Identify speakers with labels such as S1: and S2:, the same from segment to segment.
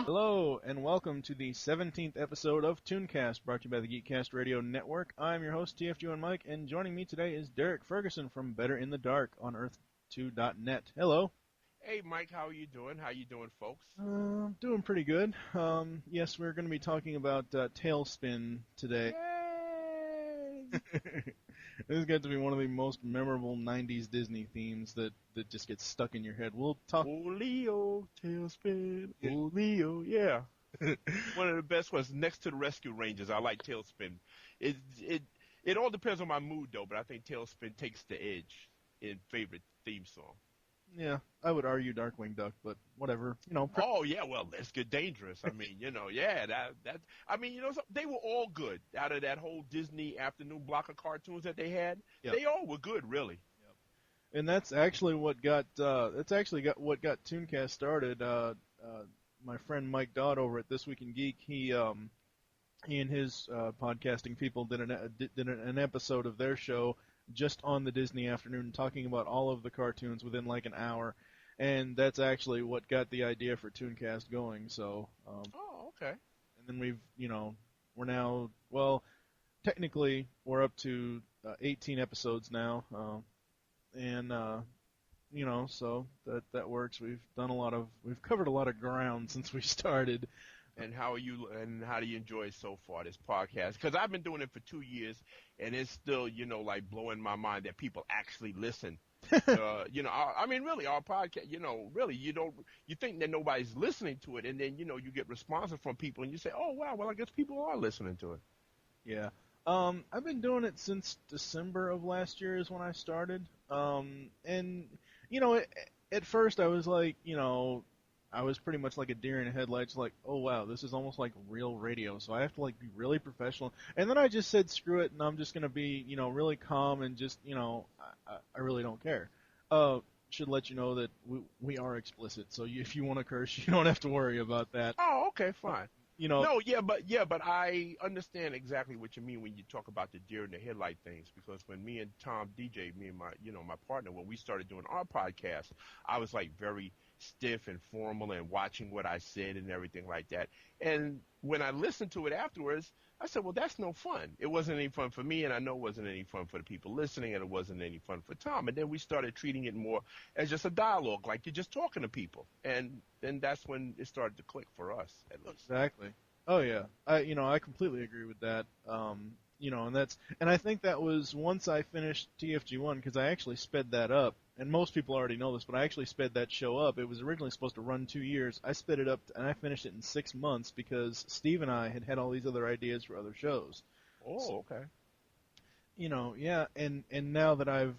S1: Hello, and welcome to the 17th episode of ToonCast, brought to you by the GeekCast Radio Network. I'm your host, TFG1 Mike, and joining me today is Derek Ferguson from Better in the Dark on Earth2.net. Hello.
S2: Hey, Mike, how are you doing? How you doing, folks?
S1: Doing pretty good. Yes, we're going to be talking about TaleSpin today.
S2: Yay!
S1: This has got to be one of the most memorable 90s Disney themes that just gets stuck in your head. We'll talk...
S2: Oh, Leo, TaleSpin. Oh, Leo, yeah. One of the best ones next to the Rescue Rangers. I like TaleSpin. It all depends on my mood, though, but I think TaleSpin takes the edge in favorite theme song.
S1: Yeah, I would argue Darkwing Duck, but whatever,
S2: Oh yeah, well, let's get dangerous. I mean, they were all good out of that whole Disney afternoon block of cartoons that they had. Yep. They all were good, really.
S1: Yep. And that's actually what got ToonCast started. My friend Mike Dodd over at This Week in Geek, he and his podcasting people did an episode of their show just on the Disney afternoon, talking about all of the cartoons within like an hour, and that's actually what got the idea for ToonCast going. So,
S2: oh, okay.
S1: And then we're now, well, technically we're up to 18 episodes now, so that works. We've covered a lot of ground since we started.
S2: And how do you enjoy it so far, this podcast? Because I've been doing it for 2 years, and it's still, like blowing my mind that people actually listen. Really, our podcast, really, you think that nobody's listening to it, and then, you get responses from people, and you say, oh, wow, well, I guess people are listening to it.
S1: Yeah. I've been doing it since December of last year is when I started. At first I was like, I was pretty much like a deer in the headlights, like, oh wow, this is almost like real radio, so I have to like be really professional. And then I just said, screw it, and I'm just gonna be, really calm and just, I really don't care. Should let you know that we are explicit, so if you want to curse, you don't have to worry about that.
S2: Oh, okay, fine. But I understand exactly what you mean when you talk about the deer in the headlight things, because when me and Tom DJ, me and my partner, when we started doing our podcast, I was like very stiff and formal and watching what I said and everything like that. And when I listened to it afterwards, I said, well, that's no fun. It wasn't any fun for me, and I know it wasn't any fun for the people listening, and it wasn't any fun for Tom. And then we started treating it more as just a dialogue, like you're just talking to people. And then that's when it started to click for us, at least.
S1: Exactly. Oh, yeah. I completely agree with that. And I think that was once I finished TFG1, because I actually sped that up. And most people already know this, but I actually sped that show up. It was originally supposed to run 2 years. I sped it up, and I finished it in 6 months because Steve and I had all these other ideas for other shows.
S2: Oh, so, okay.
S1: Yeah, and now that I've,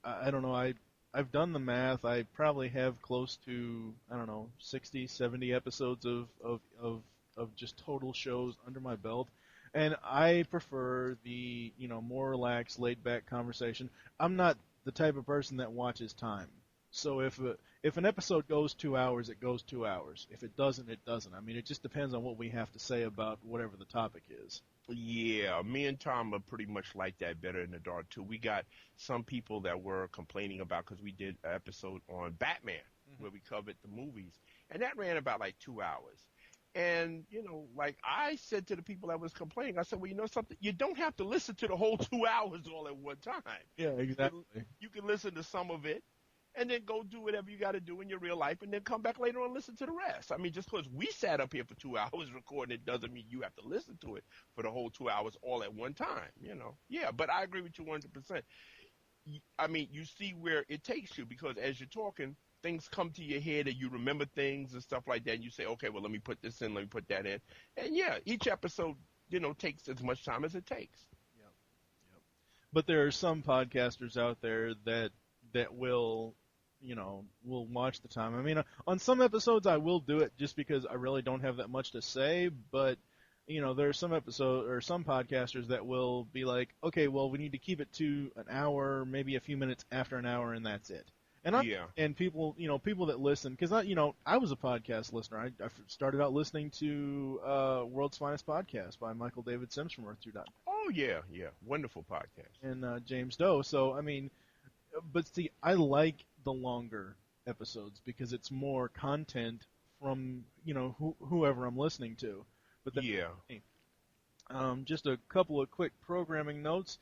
S1: I don't know, I've done the math. I probably have close to, 60, 70 episodes of just total shows under my belt. And I prefer the, more relaxed, laid-back conversation. I'm not the type of person that watches time. So if an episode goes 2 hours, it goes 2 hours. If it doesn't, it doesn't. I mean, it just depends on what we have to say about whatever the topic is.
S2: Yeah, me and Tom are pretty much like that, Better in the Dark, too. We got some people that were complaining about, because we did an episode on Batman, where we covered the movies, and that ran about like 2 hours. And, like I said to the people that was complaining, I said, well, you know something? You don't have to listen to the whole 2 hours all at one time.
S1: Yeah, exactly.
S2: You can listen to some of it and then go do whatever you got to do in your real life and then come back later on and listen to the rest. I mean, just because we sat up here for 2 hours recording it doesn't mean you have to listen to it for the whole 2 hours all at one time, Yeah, but I agree with you 100%. I mean, you see where it takes you, because as you're talking, things come to your head and you remember things and stuff like that, and you say, okay, well, let me put this in, let me put that in. And, yeah, each episode, takes as much time as it takes.
S1: Yep. But there are some podcasters out there that will, will watch the time. I mean, on some episodes I will do it just because I really don't have that much to say, but, there are some episodes or some podcasters that will be like, okay, well, we need to keep it to an hour, maybe a few minutes after an hour, and that's it. And people, people that listen, because I was a podcast listener. I started out listening to World's Finest Podcast by Michael David Sims from Earth 2.
S2: Oh yeah, wonderful podcast.
S1: And James Doe. So I mean, but see, I like the longer episodes because it's more content from whoever I'm listening to. But just a couple of quick programming notes.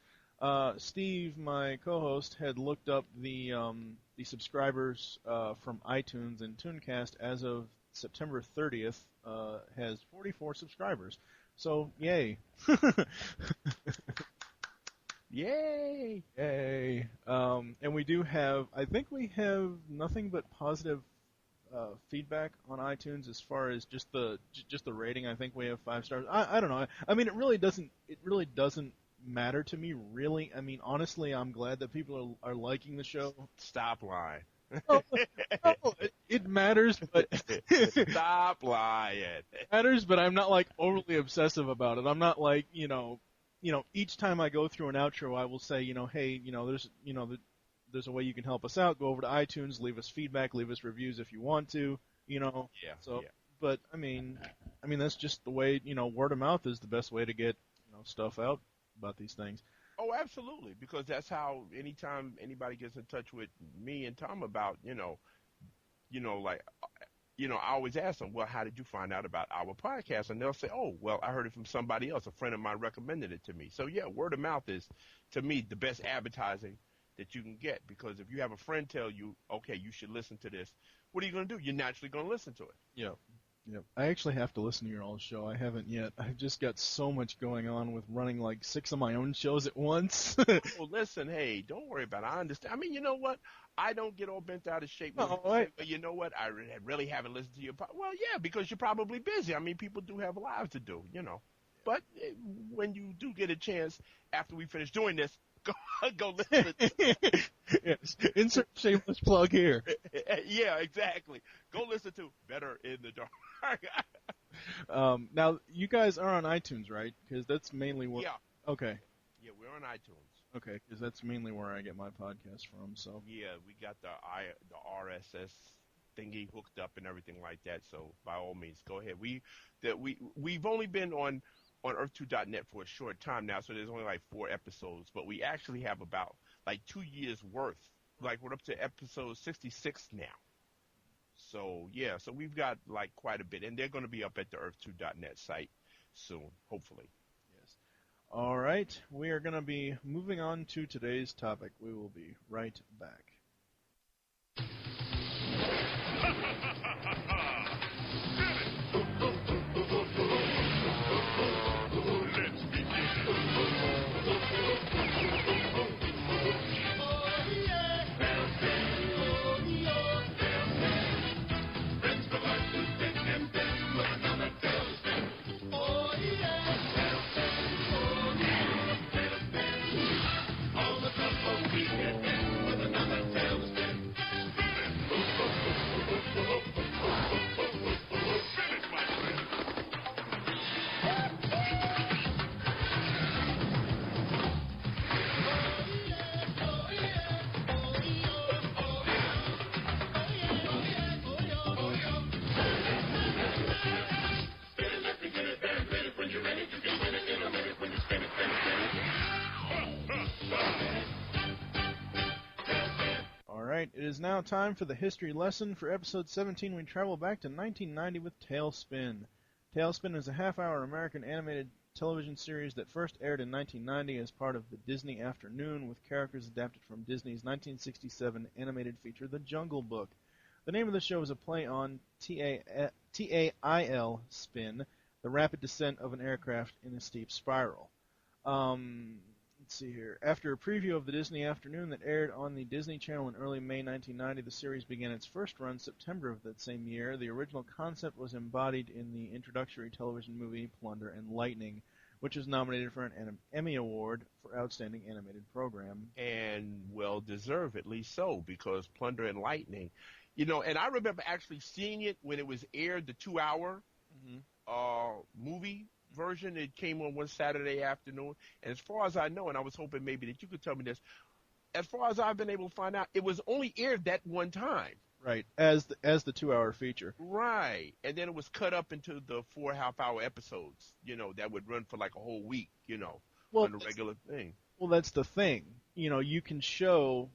S1: Steve, my co-host, had looked up the subscribers from iTunes, and ToonCast as of September 30th has 44 subscribers. So yay!
S2: Yay!
S1: Yay! And we do have, I think we have nothing but positive feedback on iTunes as far as just the rating. I think we have 5 stars. I don't know. I mean, it really doesn't matter to me, really. I mean, honestly, I'm glad that people are liking the show.
S2: Stop lying.
S1: No, it matters, but
S2: stop lying.
S1: It matters, but I'm not like overly obsessive about it. I'm not like each time I go through an outro, I will say, hey, there's a way you can help us out. Go over to iTunes, leave us feedback, leave us reviews if you want to,
S2: Yeah.
S1: So, but I mean, that's just the way, word of mouth is the best way to get, stuff out about these things.
S2: Oh, absolutely, because that's how anytime anybody gets in touch with me and Tom about, I always ask them, well, how did you find out about our podcast? And they'll say, oh, well, I heard it from somebody else. A friend of mine recommended it to me. So, yeah, word of mouth is, to me, the best advertising that you can get, because if you have a friend tell you, okay, you should listen to this, what are you going to do? You're naturally going to listen to it.
S1: Yeah. Yep. I actually have to listen to your old show. I haven't yet. I've just got so much going on with running like 6 of my own shows at once.
S2: Well, listen, hey, don't worry about it. I understand. I mean, you know what? I don't get all bent out of shape. But you know what? I really haven't listened to your podcast. Well, yeah, because you're probably busy. I mean, people do have lives to do, But when you do get a chance after we finish doing this, go listen.
S1: Yes. Insert shameless plug here.
S2: Yeah, exactly. Go listen to Better in the Dark.
S1: Now, you guys are on iTunes, right? Because that's mainly where...
S2: Yeah.
S1: Okay.
S2: Yeah, we're on iTunes.
S1: Okay, because that's mainly where I get my podcast from, so...
S2: Yeah, we got the RSS thingy hooked up and everything like that, so by all means, go ahead. We've only been on Earth2.net for a short time now, so there's only like 4 episodes, but we actually have about like 2 years worth. Like we're up to episode 66 now. So yeah, so we've got like quite a bit, and they're going to be up at the Earth2.net site soon, hopefully.
S1: Yes. All right, we are going to be moving on to today's topic. We will be right back. Alright, it is now time for the history lesson. For episode 17, we travel back to 1990 with TaleSpin. TaleSpin is a half-hour American animated television series that first aired in 1990 as part of the Disney Afternoon, with characters adapted from Disney's 1967 animated feature, The Jungle Book. The name of the show is a play on TAIL spin, the rapid descent of an aircraft in a steep spiral. Let's see here. After a preview of the Disney Afternoon that aired on the Disney Channel in early May 1990, the series began its first run September of that same year. The original concept was embodied in the introductory television movie Plunder and Lightning, which was nominated for an Emmy Award for Outstanding Animated Program.
S2: And well deservedly so, because Plunder and Lightning, and I remember actually seeing it when it was aired, the 2-hour movie version. It came on one Saturday afternoon, and as far as I know, and I was hoping maybe that you could tell me this, as far as I've been able to find out, it was only aired that one time.
S1: Right, as the 2 hour feature.
S2: Right, and then it was cut up into the 4 half-hour episodes. That would run for like a whole week.
S1: Well,
S2: On the regular thing.
S1: Well, that's the thing. You can show.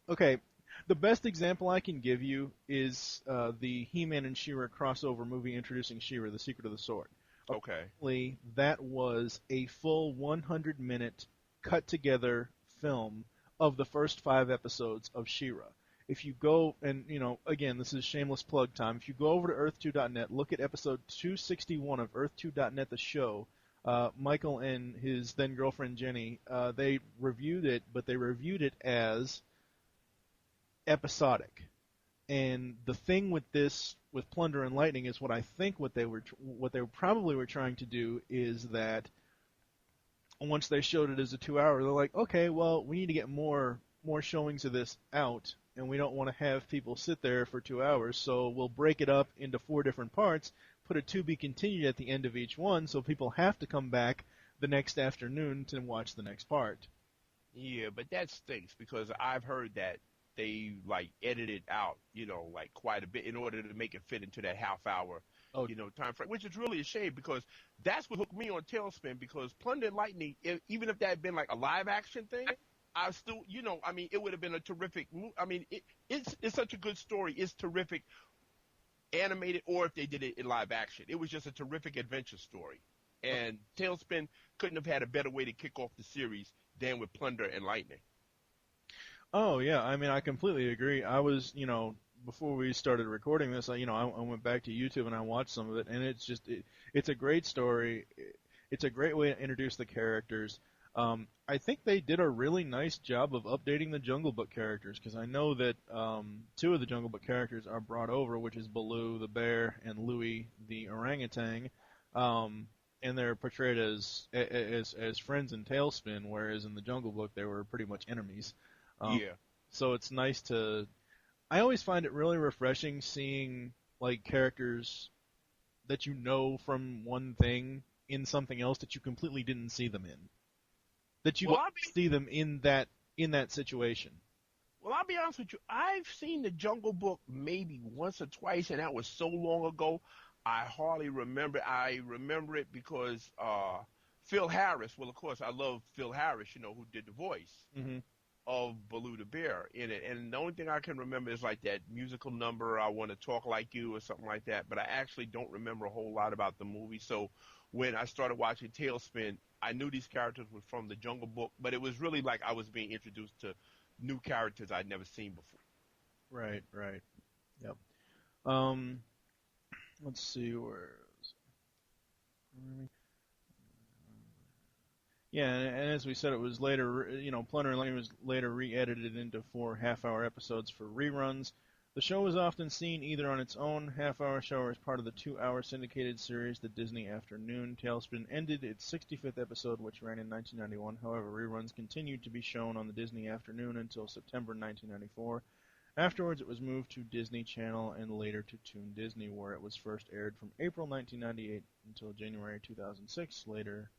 S1: Okay, the best example I can give you is the He-Man and She-Ra crossover movie introducing She-Ra, The Secret of the Sword.
S2: Okay.
S1: Apparently, that was a full 100-minute cut-together film of the first 5 episodes of She-Ra. If you go, and again, this is shameless plug time. If you go over to Earth2.net, look at episode 261 of Earth2.net, the show. Michael and his then girlfriend Jenny, they reviewed it, but they reviewed it as episodic. And the thing with Plunder and Lightning is what I think what they probably were trying to do is that once they showed it as a 2 hour, they're like, okay, well, we need to get more showings of this out, and we don't want to have people sit there for 2 hours, so we'll break it up into 4 different parts, put a to be continued at the end of each one, so people have to come back the next afternoon to watch the next part.
S2: Yeah, but that stinks because I've heard that they edited out, quite a bit in order to make it fit into that half-hour, time frame, which is really a shame because that's what hooked me on TaleSpin because Plunder and Lightning, even if that had been like a live-action thing, I still, it would have been a terrific movie. I mean, it's such a good story. It's terrific animated or if they did it in live action. It was just a terrific adventure story. And TaleSpin couldn't have had a better way to kick off the series than with Plunder and Lightning.
S1: Oh, yeah. I mean, I completely agree. I was, before we started recording this, I went back to YouTube and I watched some of it, and it's just, it's a great story. It's a great way to introduce the characters. I think they did a really nice job of updating the Jungle Book characters, because I know that 2 of the Jungle Book characters are brought over, which is Baloo the bear and Louie the orangutan, and they're portrayed as friends in TaleSpin, whereas in the Jungle Book they were pretty much enemies.
S2: Yeah.
S1: So it's nice to. I always find it really refreshing seeing characters that from one thing in something else that you completely didn't see them in. That you see them in that situation.
S2: Well, I'll be honest with you. I've seen the Jungle Book maybe once or twice, and that was so long ago, I hardly remember. I remember it because Phil Harris. Well, of course, I love Phil Harris. Who did the voice of Baloo the bear in it. And the only thing I can remember is that musical number, "I Want to Talk Like You" or something like that. But I actually don't remember a whole lot about the movie. So when I started watching TaleSpin, I knew these characters were from the Jungle Book, but it was really like I was being introduced to new characters I'd never seen before.
S1: Right. Yep. Let's see where. Yeah, and as we said, it was later. Plunder and Lightning was later re-edited into 4 half-hour episodes for reruns. The show was often seen either on its own half-hour show or as part of the 2-hour syndicated series, The Disney Afternoon. TaleSpin ended its 65th episode, which ran in 1991. However, reruns continued to be shown on the Disney Afternoon until September 1994. Afterwards, it was moved to Disney Channel and later to Toon Disney, where it was first aired from April 1998 until January 2006, later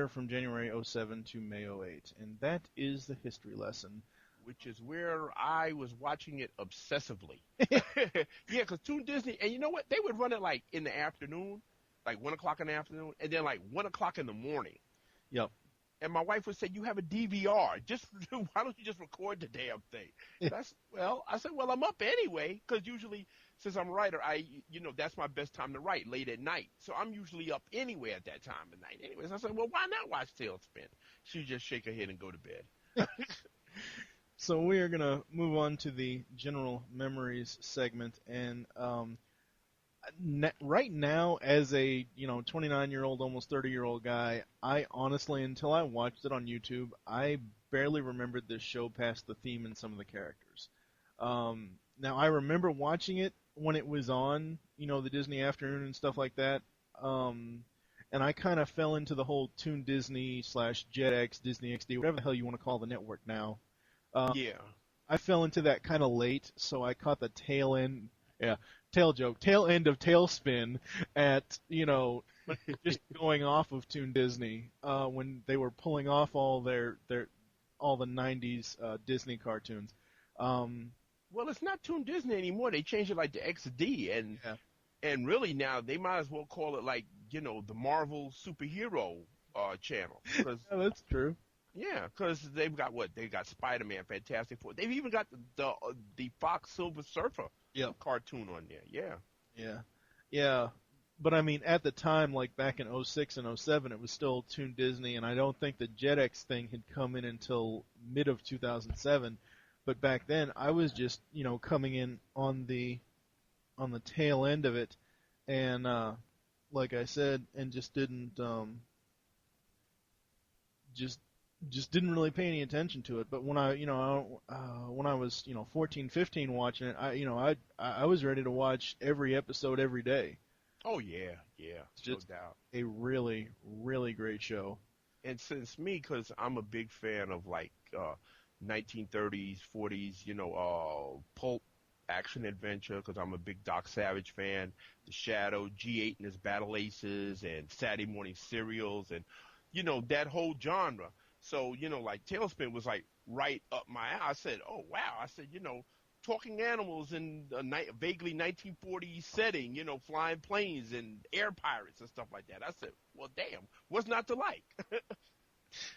S1: from January 07 to May 08. And that is the history lesson.
S2: Which is where I was watching it obsessively. Yeah, because Toon Disney, and you know what? They would run it in the afternoon, 1 o'clock in the afternoon, and then 1 o'clock in the morning.
S1: Yep.
S2: And my wife would say, "You have a DVR. Why don't you just record the damn thing?" I said, I'm up anyway, because usually, since I'm a writer, that's my best time to write, late at night. So I'm usually up anyway at that time of night anyway. So I said, well, why not watch TaleSpin? She'd just shake her head and go to bed.
S1: So we are going to move on to the general memories segment, and right now, as a 29-year-old, almost 30-year-old guy, I honestly, until I watched it on YouTube, I barely remembered this show past the theme and some of the characters. Now I remember watching it when it was on, the Disney Afternoon and stuff like that, and I kind of fell into the whole Toon Disney / JetX, Disney XD, whatever the hell you want to call the network now.
S2: Yeah.
S1: I fell into that kind of late, so I caught the tail end of TaleSpin at, just going off of Toon Disney, when they were pulling off all their all the '90s Disney cartoons. Um,
S2: Well, it's not Toon Disney anymore. They changed it like to XD,
S1: yeah,
S2: and really now they might as well call it like the Marvel superhero channel because
S1: yeah, that's true.
S2: yeah, because they've got what they got Spider-Man, Fantastic Four. They've even got the Fox Silver Surfer
S1: Yep.
S2: cartoon on there. Yeah.
S1: Yeah, yeah. But I mean, at the time, like back in '06 and '07, it was still Toon Disney, and I don't think the Jetix thing had come in until mid of 2007. But back then, I was just coming in on the tail end of it, and like I said, and just just didn't really pay any attention to it. But when I was 14, 15 watching it, I was ready to watch every episode every day.
S2: Oh yeah, yeah,
S1: It's
S2: no
S1: just
S2: doubt.
S1: a really, really great show.
S2: And since me, because I'm a big fan of like 1930s, 40s, pulp action adventure, because I'm a big Doc Savage fan. The Shadow, G8 and his Battle Aces, and Saturday morning serials, and that whole genre. So like TaleSpin was like right up my alley. I said, oh wow. I said, talking animals in a vaguely 1940s setting, flying planes and air pirates and stuff like that. I said, well, damn, what's not to like?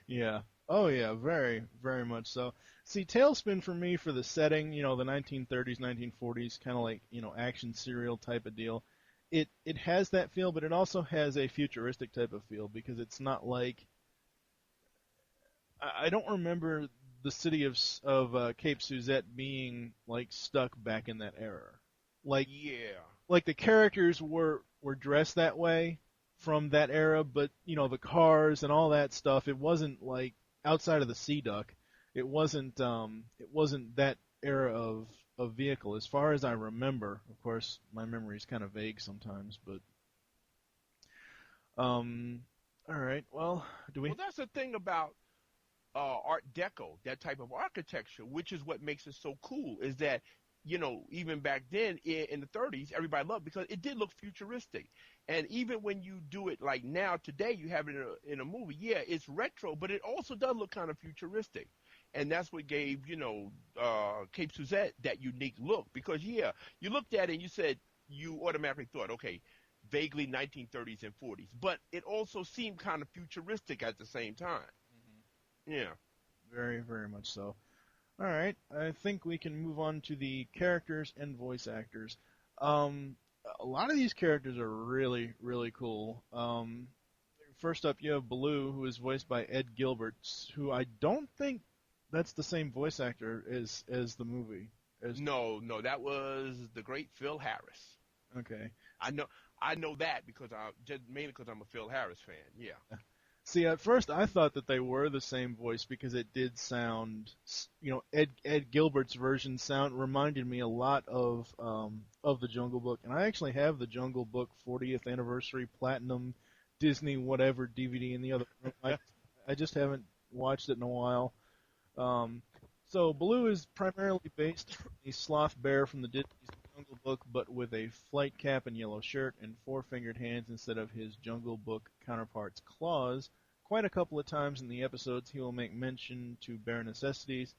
S1: Yeah. Oh yeah, very, very much so. See, Tailspin for me for the setting, the 1930s, 1940s, kind of like action serial type of deal. It has that feel, but it also has a futuristic type of feel because it's not like I don't remember the city of Cape Suzette being like stuck back in that era. Like
S2: Yeah.
S1: like the characters were dressed that way from that era, but the cars and all that stuff, it wasn't like outside of the Sea Duck, it wasn't that era of vehicle as far as I remember. Of course, my memory is kind of vague sometimes, but um all right. Well, do we
S2: Well, that's the thing about Art Deco, that type of architecture, which is what makes it so cool, is that, even back then in the 30s, everybody loved it because it did look futuristic. And even when you do it like now, today, you have it in a movie, yeah, it's retro, but it also does look kind of futuristic. And that's what gave, Cape Suzette that unique look because, yeah, you looked at it and you said, you automatically thought, okay, vaguely 1930s and 40s, but it also seemed kind of futuristic at the same time. Yeah.
S1: very, very much so. All right, I think we can move on to the characters and voice actors. Um, a lot of these characters are really, really cool. First up, you have Baloo, who is voiced by Ed Gilbert, who I don't think that's the same voice actor as the movie. As
S2: No, no, that was the great Phil Harris.
S1: okay,
S2: I know, I know that because I just mainly because I'm a Phil Harris fan. Yeah.
S1: see, at first I thought that they were the same voice because it did sound, Ed Gilbert's version sound reminded me a lot of the Jungle Book, and I actually have the Jungle Book 40th anniversary platinum Disney whatever DVD in the other room. I just haven't watched it in a while. Um, so Baloo is primarily based on the sloth bear from the Disney's Jungle Book, but with a flight cap and yellow shirt and four-fingered hands instead of his Jungle Book counterpart's claws. Quite a couple of times in the episodes, he will make mention to bare necessities.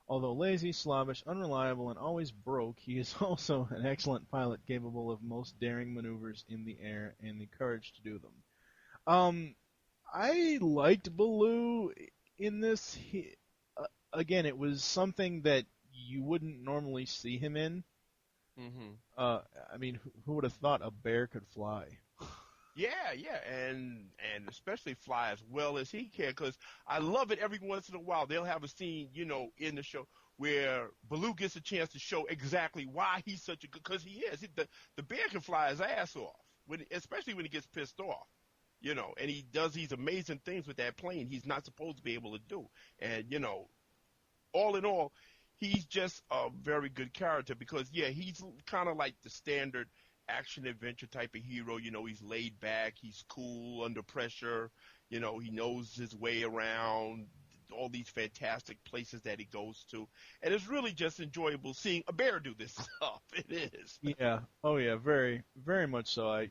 S1: Although lazy, slobbish, unreliable, and always broke, he is also an excellent pilot capable of most daring maneuvers in the air and the courage to do them. Um, I liked Baloo in this. Again, it was something that you wouldn't normally see him in.
S2: Hmm.
S1: I mean, who would have thought a bear could fly?
S2: Yeah, yeah, and especially fly as well as he can. Because I love it. Every once in a while, they'll have a scene, in the show where Baloo gets a chance to show exactly why he's such a good. Because he is. The bear can fly his ass off especially when he gets pissed off. And he does these amazing things with that plane he's not supposed to be able to do. And all in all, he's just a very good character because, yeah, he's kind of like the standard action adventure type of hero. He's laid back, he's cool under pressure, he knows his way around all these fantastic places that he goes to. And it's really just enjoyable seeing a bear do this stuff. It is.
S1: Yeah. Oh yeah. Very, very much so. I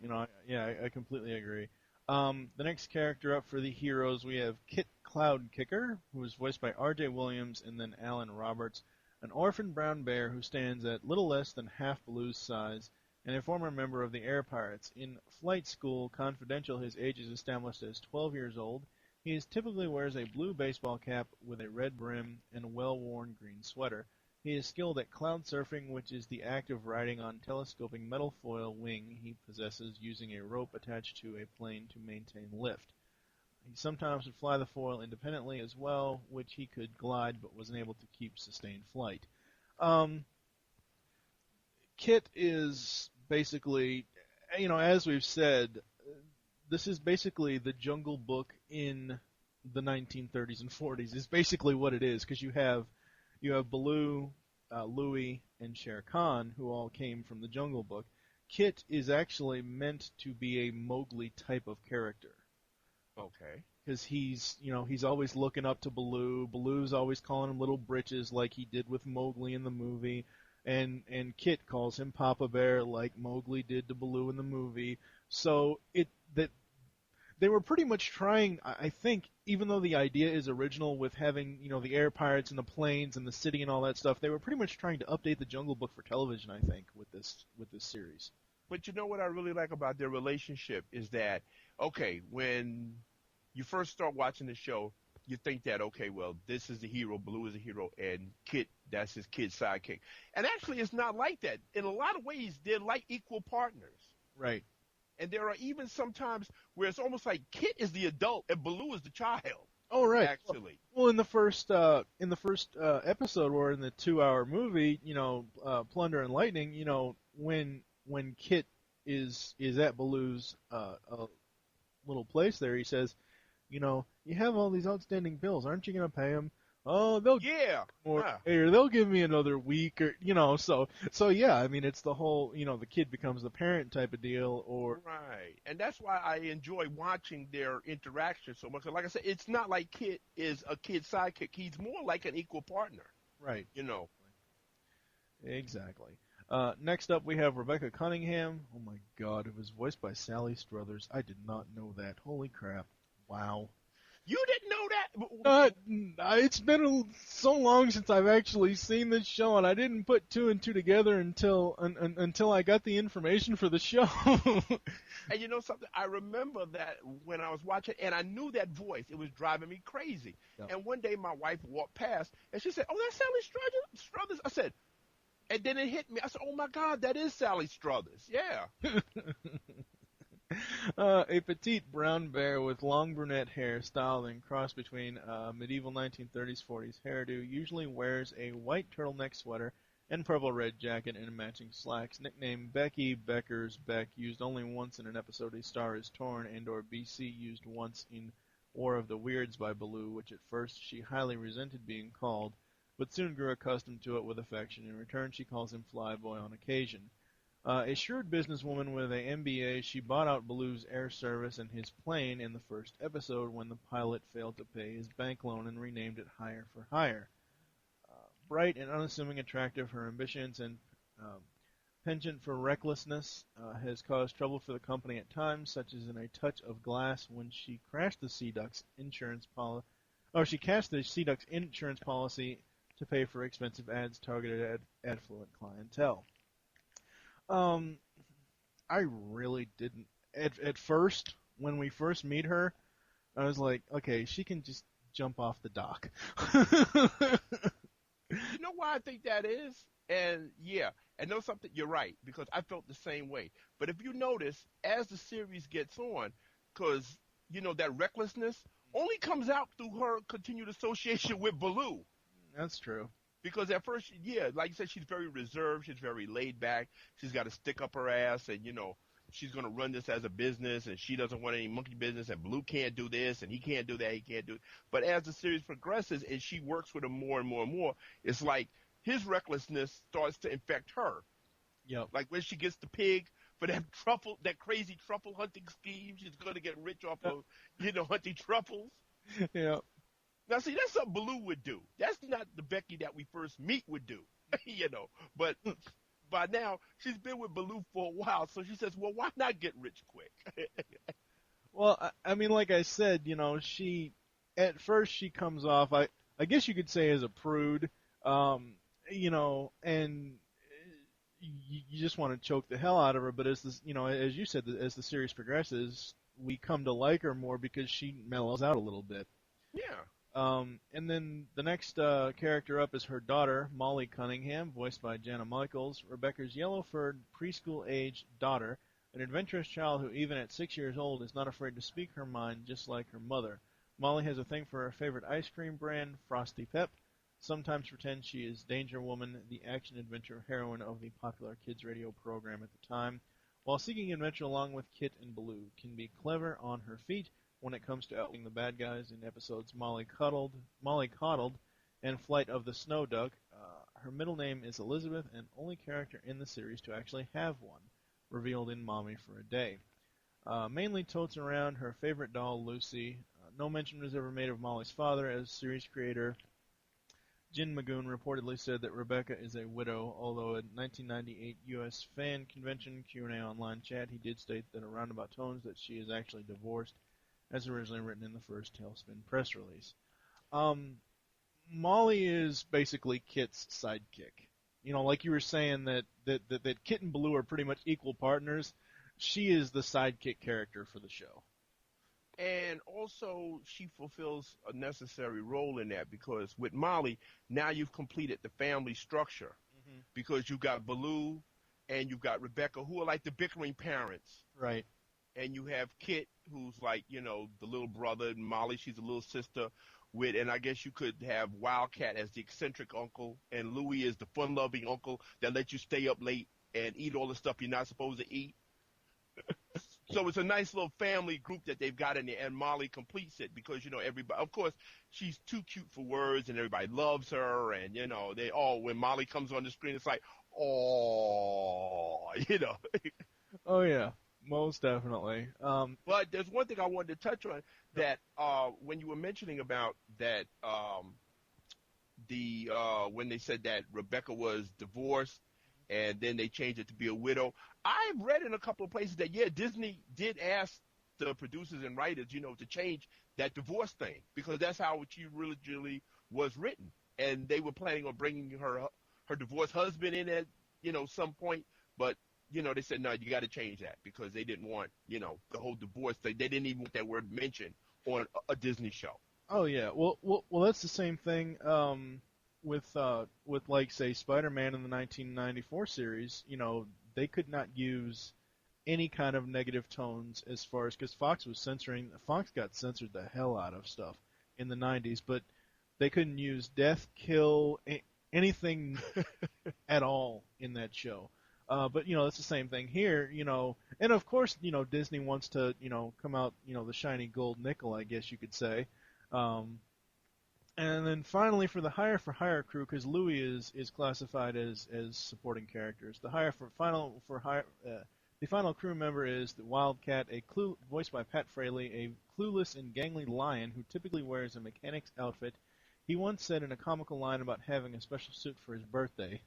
S1: completely agree. The next character up for the heroes, we have Kit Cloudkicker, who is voiced by R.J. Williams and then Alan Roberts, an orphan brown bear who stands at little less than half Baloo's size, and a former member of the Air Pirates. In Flight School Confidential, his age is established as 12 years old. He typically wears a blue baseball cap with a red brim and a well-worn green sweater. He is skilled at cloud surfing, which is the act of riding on telescoping metal foil wing he possesses using a rope attached to a plane to maintain lift. He sometimes would fly the foil independently as well, which he could glide but wasn't able to keep sustained flight. Kit is basically, as we've said, this is basically the Jungle Book in the 1930s and 40s. Is basically what it is, because you have Baloo, Louie, and Shere Khan, who all came from the Jungle Book. Kit is actually meant to be a Mowgli type of character.
S2: Okay.
S1: Because he's always looking up to Baloo. Baloo's always calling him Little Britches, like he did with Mowgli in the movie, and Kit calls him Papa Bear, like Mowgli did to Baloo in the movie. So they were pretty much trying, I think, even though the idea is original with having, the air pirates and the planes and the city and all that stuff, they were pretty much trying to update the Jungle Book for television, I think, with this series.
S2: But you know what I really like about their relationship is that, okay, when you first start watching the show, you think that, okay, well, this is the hero, Baloo is the hero, and Kit, that's his kid sidekick. And actually, it's not like that. In a lot of ways, they're like equal partners.
S1: Right.
S2: And there are even sometimes where it's almost like Kit is the adult and Baloo is the child.
S1: Oh, right.
S2: Actually.
S1: Well, in the first episode, or in the 2-hour movie, Plunder and Lightning, when Kit is at Baloo's little place there, he says, you have all these outstanding bills. Aren't you going to pay them? Oh, they'll they'll give me another week, or so yeah. I mean, it's the whole the kid becomes the parent type of deal, or
S2: right. And that's why I enjoy watching their interaction so much. Like I said, it's not like Kit is a kid sidekick. He's more like an equal partner.
S1: Right. Exactly. Next up, we have Rebecca Cunningham. Oh my God, it was voiced by Sally Struthers. I did not know that. Holy crap! Wow.
S2: You didn't know that?
S1: It's been so long since I've actually seen this show, and I didn't put two and two together until I got the information for the show.
S2: And you know something? I remember that when I was watching, and I knew that voice. It was driving me crazy. Yep. And one day my wife walked past, and she said, "Oh, that's Sally Struthers." I said, and then it hit me. I said, "Oh my God, that is Sally Struthers." Yeah.
S1: A petite brown bear with long brunette hair styled and crossed between medieval 1930s 40s hairdo usually wears a white turtleneck sweater and purple-red jacket and matching slacks. Nicknamed Becky Becker's Beck, used only once in an episode A Star is Torn, and or BC, used once in War of the Weirds by Baloo, which at first she highly resented being called, but soon grew accustomed to it with affection. In return, she calls him Flyboy on occasion. A shrewd businesswoman with an MBA, she bought out Baloo's air service and his plane in the first episode when the pilot failed to pay his bank loan and renamed it Hire for Hire. Bright and unassuming attractive, her ambitions and penchant for recklessness has caused trouble for the company at times, such as in a touch of glass when she crashed the Sea Ducks insurance policy. Oh, she cashed the Sea Ducks insurance policy to pay for expensive ads targeted at affluent clientele. I really didn't. At first, when we first meet her, I was like, okay, she can just jump off the dock.
S2: You know why I think that is? And yeah, and know something, you're right, because I felt the same way. But if you notice, as the series gets on, because, that recklessness only comes out through her continued association with Baloo.
S1: That's true.
S2: Because at first, yeah, like you said, she's very reserved, she's very laid back, she's got to stick up her ass, and, she's going to run this as a business, and she doesn't want any monkey business, and Baloo can't do this, and he can't do that, he can't do it. But as the series progresses, and she works with him more and more and more, it's like his recklessness starts to infect her.
S1: Yep.
S2: Like when she gets the pig for that crazy truffle hunting scheme, she's going to get rich off of, hunting truffles.
S1: Yeah.
S2: Now, see, that's something Baloo would do. That's not the Becky that we first meet would do, But by now, she's been with Baloo for a while, so she says, well, why not get rich quick?
S1: Well, I mean, like I said, she at first she comes off, I guess you could say, as a prude, and you just want to choke the hell out of her. But as this, as you said, as the series progresses, we come to like her more because she mellows out a little bit.
S2: Yeah.
S1: And then the next character up is her daughter, Molly Cunningham, voiced by Jana Michaels, Rebecca's yellow-furred preschool-age daughter, an adventurous child who, even at 6 years old, is not afraid to speak her mind just like her mother. Molly has a thing for her favorite ice cream brand, Frosty Pep, sometimes pretends she is Danger Woman, the action-adventure heroine of the popular kids radio program at the time, while seeking adventure along with Kit and Baloo, can be clever on her feet when it comes to outwitting the bad guys in episodes Molly Coddled, and Flight of the Snow Duck. Her middle name is Elizabeth, and only character in the series to actually have one, revealed in Mommy for a Day. Mainly totes around her favorite doll, Lucy. No mention was ever made of Molly's father, as series creator Jin Magoon reportedly said that Rebecca is a widow, although at 1998 U.S. Fan Convention Q&A online chat, he did state that around about tones that she is actually divorced, as originally written in the first TaleSpin press release. Molly is basically Kit's sidekick. Like you were saying that Kit and Baloo are pretty much equal partners. She is the sidekick character for the show.
S2: And also, she fulfills a necessary role in that because with Molly, now you've completed the family structure because you've got Baloo and you've got Rebecca, who are like the bickering parents.
S1: Right.
S2: And you have Kit, who's like, the little brother, and Molly, she's a little sister and I guess you could have Wildcat as the eccentric uncle, and Louie is the fun-loving uncle that lets you stay up late and eat all the stuff you're not supposed to eat. So it's a nice little family group that they've got in there, and Molly completes it because, everybody, of course, she's too cute for words, and everybody loves her, and, when Molly comes on the screen, it's like, oh,
S1: Oh, yeah. Most definitely.
S2: But there's one thing I wanted to touch on that when you were mentioning about that when they said that Rebecca was divorced and then they changed it to be a widow. I've read in a couple of places that Disney did ask the producers and writers, to change that divorce thing because that's how she originally was written, and they were planning on bringing her divorced husband in at some point, but they said, no, you got to change that because they didn't want, the whole divorce thing. They didn't even want that word mentioned on a Disney show.
S1: Oh yeah, well, that's the same thing with like say Spider-Man in the 1994 series. They could not use any kind of negative tones as far as because Fox got censored the hell out of stuff in the 90s, but they couldn't use death, kill, anything at all in that show. But it's the same thing here, and of course, Disney wants to, come out, the shiny gold nickel, I guess you could say. And then finally for the hire for hire crew, because Louie is classified as supporting characters. The final crew member is the Wildcat, voiced by Pat Fraley, a clueless and gangly lion who typically wears a mechanic's outfit. He once said in a comical line about having a special suit for his birthday.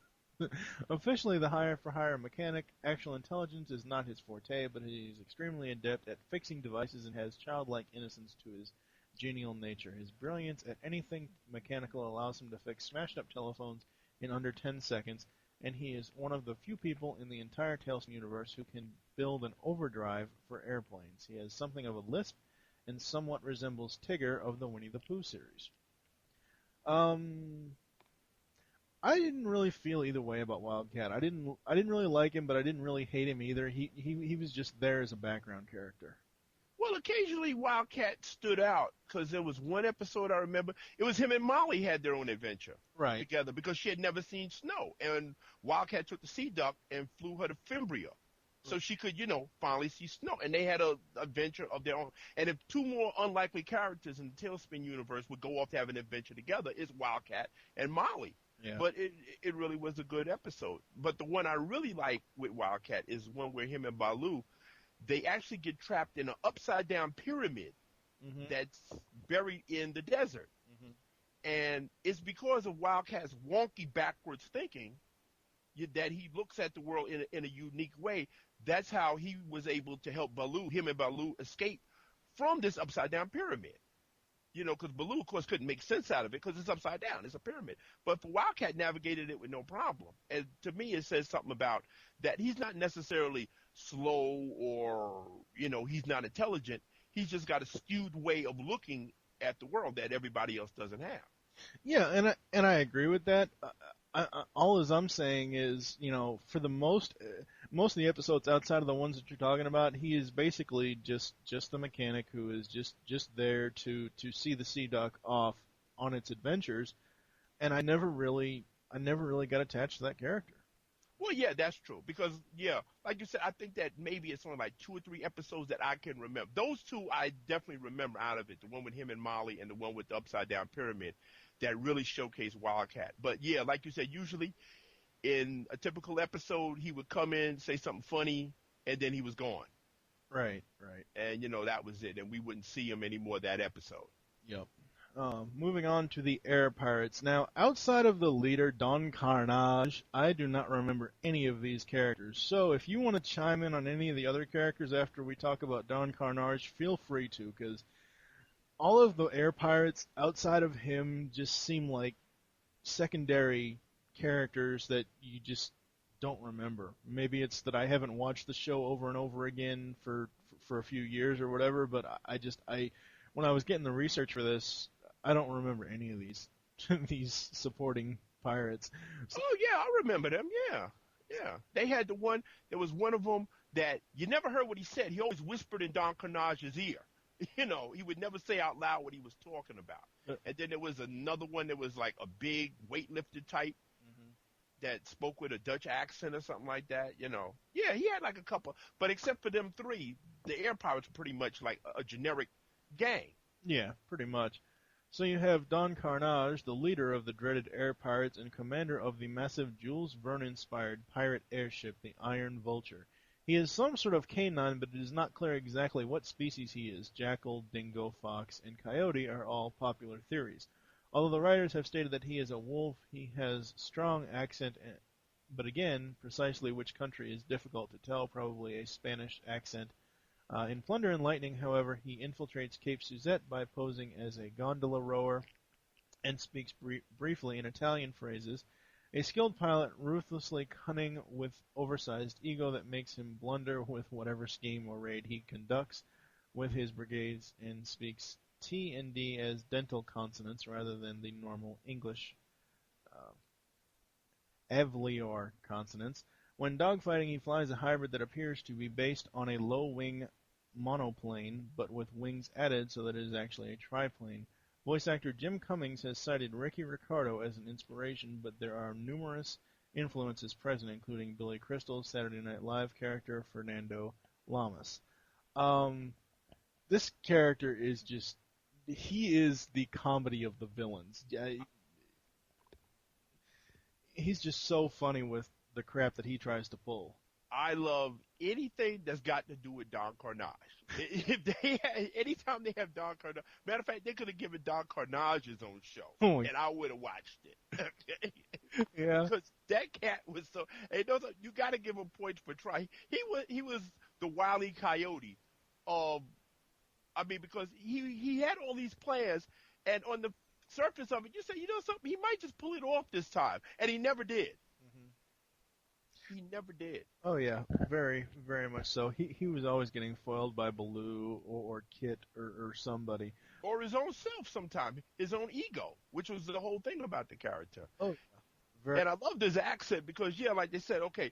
S1: Officially the hire-for-hire mechanic, actual intelligence is not his forte, but he is extremely adept at fixing devices and has childlike innocence to his genial nature. His brilliance at anything mechanical allows him to fix smashed-up telephones in under 10 seconds, and he is one of the few people in the entire TaleSpin universe who can build an overdrive for airplanes. He has something of a lisp and somewhat resembles Tigger of the Winnie the Pooh series. I didn't really feel either way about Wildcat. I didn't really like him, but I didn't really hate him either. He was just there as a background character.
S2: Well, occasionally Wildcat stood out because there was one episode I remember. It was him and Molly had their own adventure together because she had never seen snow, and Wildcat took the Sea Duck and flew her to Fimbria, so she could, finally see snow. And they had a adventure of their own. And if two more unlikely characters in the TaleSpin universe would go off to have an adventure together, it's Wildcat and Molly.
S1: Yeah.
S2: But it really was a good episode. But the one I really like with Wildcat is one where him and Baloo, they actually get trapped in an upside-down pyramid that's buried in the desert. And it's because of Wildcat's wonky backwards thinking that he looks at the world in a unique way. That's how he was able to help him and Baloo escape from this upside down pyramid. Because Baloo, of course, couldn't make sense out of it because it's upside down. It's a pyramid. But for Wildcat, navigated it with no problem. And to me, it says something about that he's not necessarily slow or, he's not intelligent. He's just got a skewed way of looking at the world that everybody else doesn't have.
S1: Yeah, and I agree with that. All as I'm saying is, for the most of the episodes outside of the ones that you're talking about, he is basically just the mechanic who is just there to see the Sea Duck off on its adventures, and I never really got attached to that character.
S2: Well, yeah, that's true. Because, yeah, like you said, I think that maybe it's only like 2 or 3 episodes that I can remember. Those two I definitely remember out of it. The one with him and Molly and the one with the upside down pyramid that really showcased Wildcat. But, yeah, like you said, usually in a typical episode, he would come in, say something funny, and then he was gone.
S1: Right.
S2: And, that was it. And we wouldn't see him anymore that episode.
S1: Yep. Moving on to the air pirates. Now, outside of the leader, Don Carnage, I do not remember any of these characters. So if you want to chime in on any of the other characters after we talk about Don Carnage, feel free to, because all of the air pirates outside of him just seem like secondary characters that you just don't remember. Maybe it's that I haven't watched the show over and over again for a few years or whatever, but I when I was getting the research for this, I don't remember any of these these supporting pirates.
S2: So, oh yeah, I remember them. Yeah. They had there was one of them that you never heard what he said. He always whispered in Don Carnage's ear. He would never say out loud what he was talking about. And then there was another one that was like a big weightlifter type that spoke with a Dutch accent or something like that. Yeah, he had like a couple, but except for them 3, the air pirates were pretty much like a generic gang.
S1: Yeah, pretty much. So you have Don Carnage, the leader of the dreaded air pirates and commander of the massive Jules Verne-inspired pirate airship, the Iron Vulture. He is some sort of canine, but it is not clear exactly what species he is. Jackal, dingo, fox, and coyote are all popular theories. Although the writers have stated that he is a wolf, he has strong accent, but again, precisely which country is difficult to tell, probably a Spanish accent. In Plunder and Lightning, however, he infiltrates Cape Suzette by posing as a gondola rower and speaks briefly in Italian phrases. A skilled pilot, ruthlessly cunning with oversized ego that makes him blunder with whatever scheme or raid he conducts with his brigades, and speaks T and D as dental consonants rather than the normal English Avlior consonants. When dogfighting, he flies a hybrid that appears to be based on a low-wing monoplane, but with wings added so that it is actually a triplane. Voice actor Jim Cummings has cited Ricky Ricardo as an inspiration, but there are numerous influences present, including Billy Crystal's Saturday Night Live character, Fernando Lamas. This character is he is the comedy of the villains. He's just so funny with the crap that he tries to pull.
S2: I love anything that's got to do with Don Carnage. Anytime they have Don Carnage, matter of fact, they could have given Don Carnage his own show, and I would have watched it.
S1: Yeah,
S2: because that cat was so. And you got to give him points for trying. He was the Wile E. Coyote. Because he had all these plans, and on the surface of it, you say, something, he might just pull it off this time, and he never did. He never did.
S1: Oh yeah, very, very much so. He was always getting foiled by Baloo or Kit or somebody.
S2: Or his own self sometimes, his own ego, which was the whole thing about the character.
S1: Oh, yeah.
S2: And I loved his accent because, like they said, okay,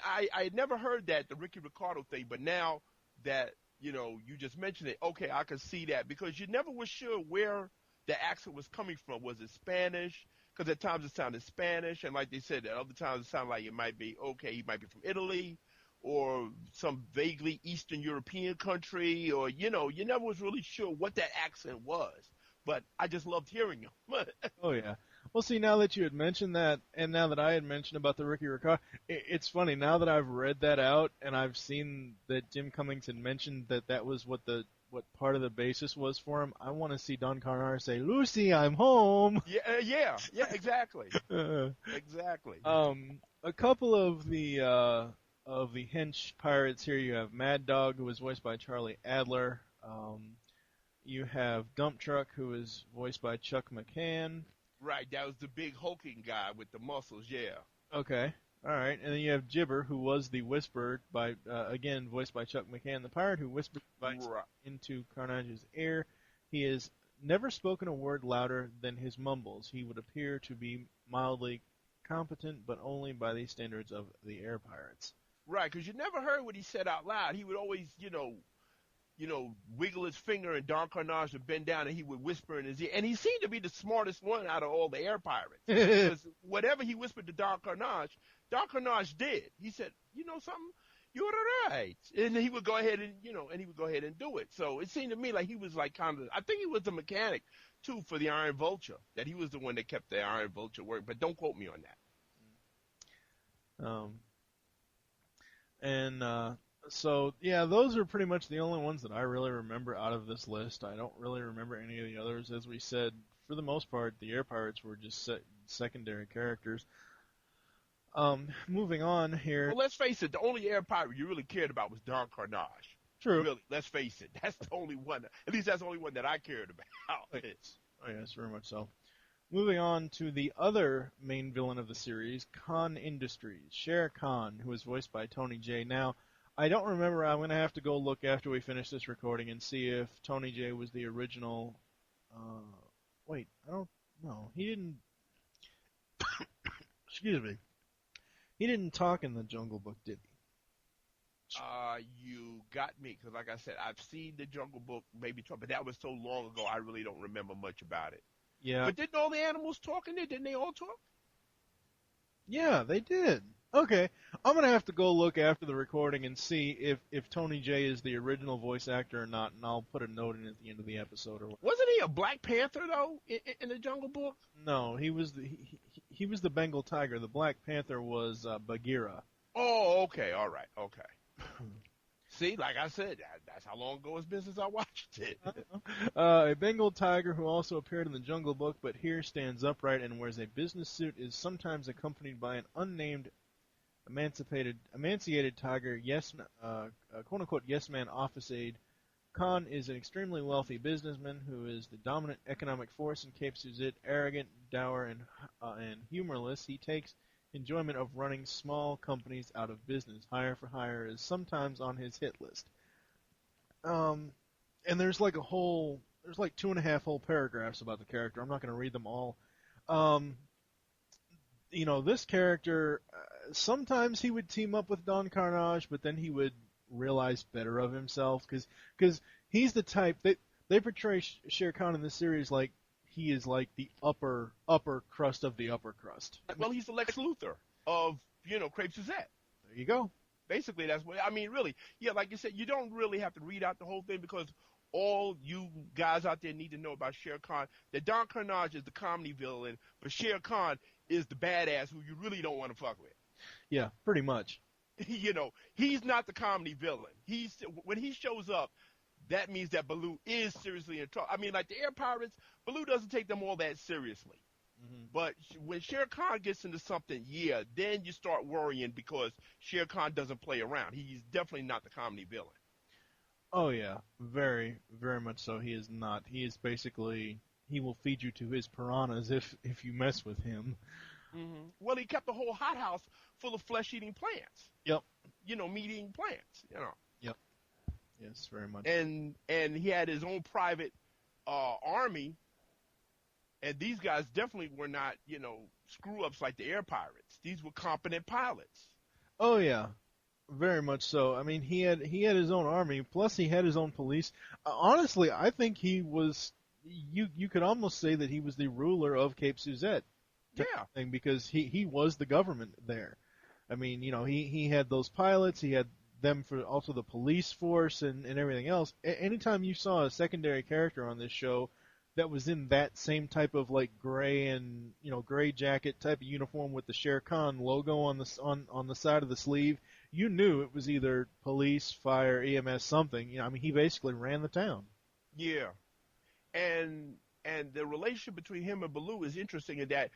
S2: I had never heard the Ricky Ricardo thing, but now that, you just mentioned it, okay, I can see that because you never were sure where the accent was coming from. Was it Spanish? Because at times it sounded Spanish, and like they said, at other times it sounded like it might be, he might be from Italy or some vaguely Eastern European country, or, you never was really sure what that accent was. But I just loved hearing him.
S1: Oh, yeah. Well, see, now that you had mentioned that, and now that I had mentioned about the Ricky Ricardo, it's funny, now that I've read that out, and I've seen that Jim Cummings had mentioned that was what part of the basis was for him, I want to see Don Carnage say, "Lucy, I'm home."
S2: Yeah, exactly. Exactly.
S1: A couple of the hench pirates here. You have Mad Dog, who was voiced by Charlie Adler. You have Dump Truck, who is voiced by Chuck McCann.
S2: Right, that was the big hulking guy with the muscles, yeah.
S1: Okay. All right. And then you have Gibber, who was the Whisperer, again voiced by Chuck McCann, the pirate who whispered advice into Carnage's ear. He has never spoken a word louder than his mumbles. He would appear to be mildly competent, but only by the standards of the air pirates.
S2: Right, because you never heard what he said out loud. He would always, wiggle his finger, and Don Carnage would bend down and he would whisper in his ear. And he seemed to be the smartest one out of all the air pirates. Because whatever he whispered to Don Carnage did. He said, you know something? You're right. And he would go ahead and do it. So it seemed to me like he was like I think he was the mechanic too for the Iron Vulture. That he was the one that kept the Iron Vulture working. But don't quote me on that.
S1: So, yeah, those are pretty much the only ones that I really remember out of this list. I don't really remember any of the others. As we said, for the most part, the Air Pirates were just secondary characters. Moving on here.
S2: Well, let's face it, the only Air Pirate you really cared about was Don Carnage.
S1: True.
S2: Really, let's face it. That's the only one. At least that's the only one that I cared about.
S1: Oh, yes, very much so. Moving on to the other main villain of the series, Khan Industries, Shere Khan, who is voiced by Tony J. Now, I don't remember. I'm going to have to go look after we finish this recording and see if Tony J was the original. Wait, I don't know. He didn't. Excuse me. He didn't talk in the Jungle Book, did he?
S2: You got me, because like I said, I've seen the Jungle Book maybe twice, but that was so long ago, I really don't remember much about it.
S1: Yeah.
S2: But didn't all the animals talk in there? Didn't they all talk?
S1: Yeah, they did. Okay, I'm going to have to go look after the recording and see if Tony J is the original voice actor or not, and I'll put a note in at the end of the episode.
S2: Wasn't he a Black Panther, though, in the Jungle Book?
S1: No, he was the Bengal Tiger. The Black Panther was Bagheera.
S2: Oh, okay, all right, okay. See, like I said, that's how long ago it's been since I watched it.
S1: A Bengal tiger who also appeared in the Jungle Book, but here stands upright and wears a business suit, is sometimes accompanied by an unnamed emancipated tiger, quote-unquote yes-man office aide. Khan is an extremely wealthy businessman who is the dominant economic force in Cape Suzette. Arrogant, dour, and humorless, he takes enjoyment of running small companies out of business. Hire for Hire is sometimes on his hit list. And there's like 2.5 whole paragraphs about the character. I'm not going to read them all. This character, sometimes he would team up with Don Carnage, but then he would realize better of himself, because he's the type that they portray Shere Khan in this series like he is like the upper crust of the upper crust.
S2: Well, he's the Lex Luthor of, Cape Suzette.
S1: There you go.
S2: Basically, that's what, I mean, really. Yeah, like you said, you don't really have to read out the whole thing, because all you guys out there need to know about Shere Khan, that Don Carnage is the comedy villain, but Shere Khan is the badass who you really don't want to fuck with.
S1: Yeah, pretty much.
S2: He's not the comedy villain. When he shows up, that means that Baloo is seriously in trouble. I mean, like the Air Pirates, Baloo doesn't take them all that seriously. Mm-hmm. But when Shere Khan gets into something, then you start worrying, because Shere Khan doesn't play around. He's definitely not the comedy villain.
S1: Oh yeah, very, very much so. He is not. He is basically, he will feed you to his piranhas if you mess with him.
S2: Mm-hmm. Well, he kept the whole hothouse full of flesh-eating plants.
S1: Yep.
S2: Meat-eating plants.
S1: Yep. Yes, very much.
S2: And he had his own private army, and these guys definitely were not, screw-ups like the Air Pirates. These were competent pilots.
S1: Oh yeah, very much so. I mean, he had his own army, plus he had his own police. Honestly, I think he was. You could almost say that he was the ruler of Cape Suzette.
S2: Yeah.
S1: Because he was the government there. I mean, he had those pilots, he had them for also the police force and everything else. Anytime you saw a secondary character on this show that was in that same type of like gray and gray jacket type of uniform with the Shere Khan logo on the side of the sleeve, you knew it was either police, fire, EMS, something. He basically ran the town.
S2: Yeah, and the relationship between him and Baloo is interesting in that,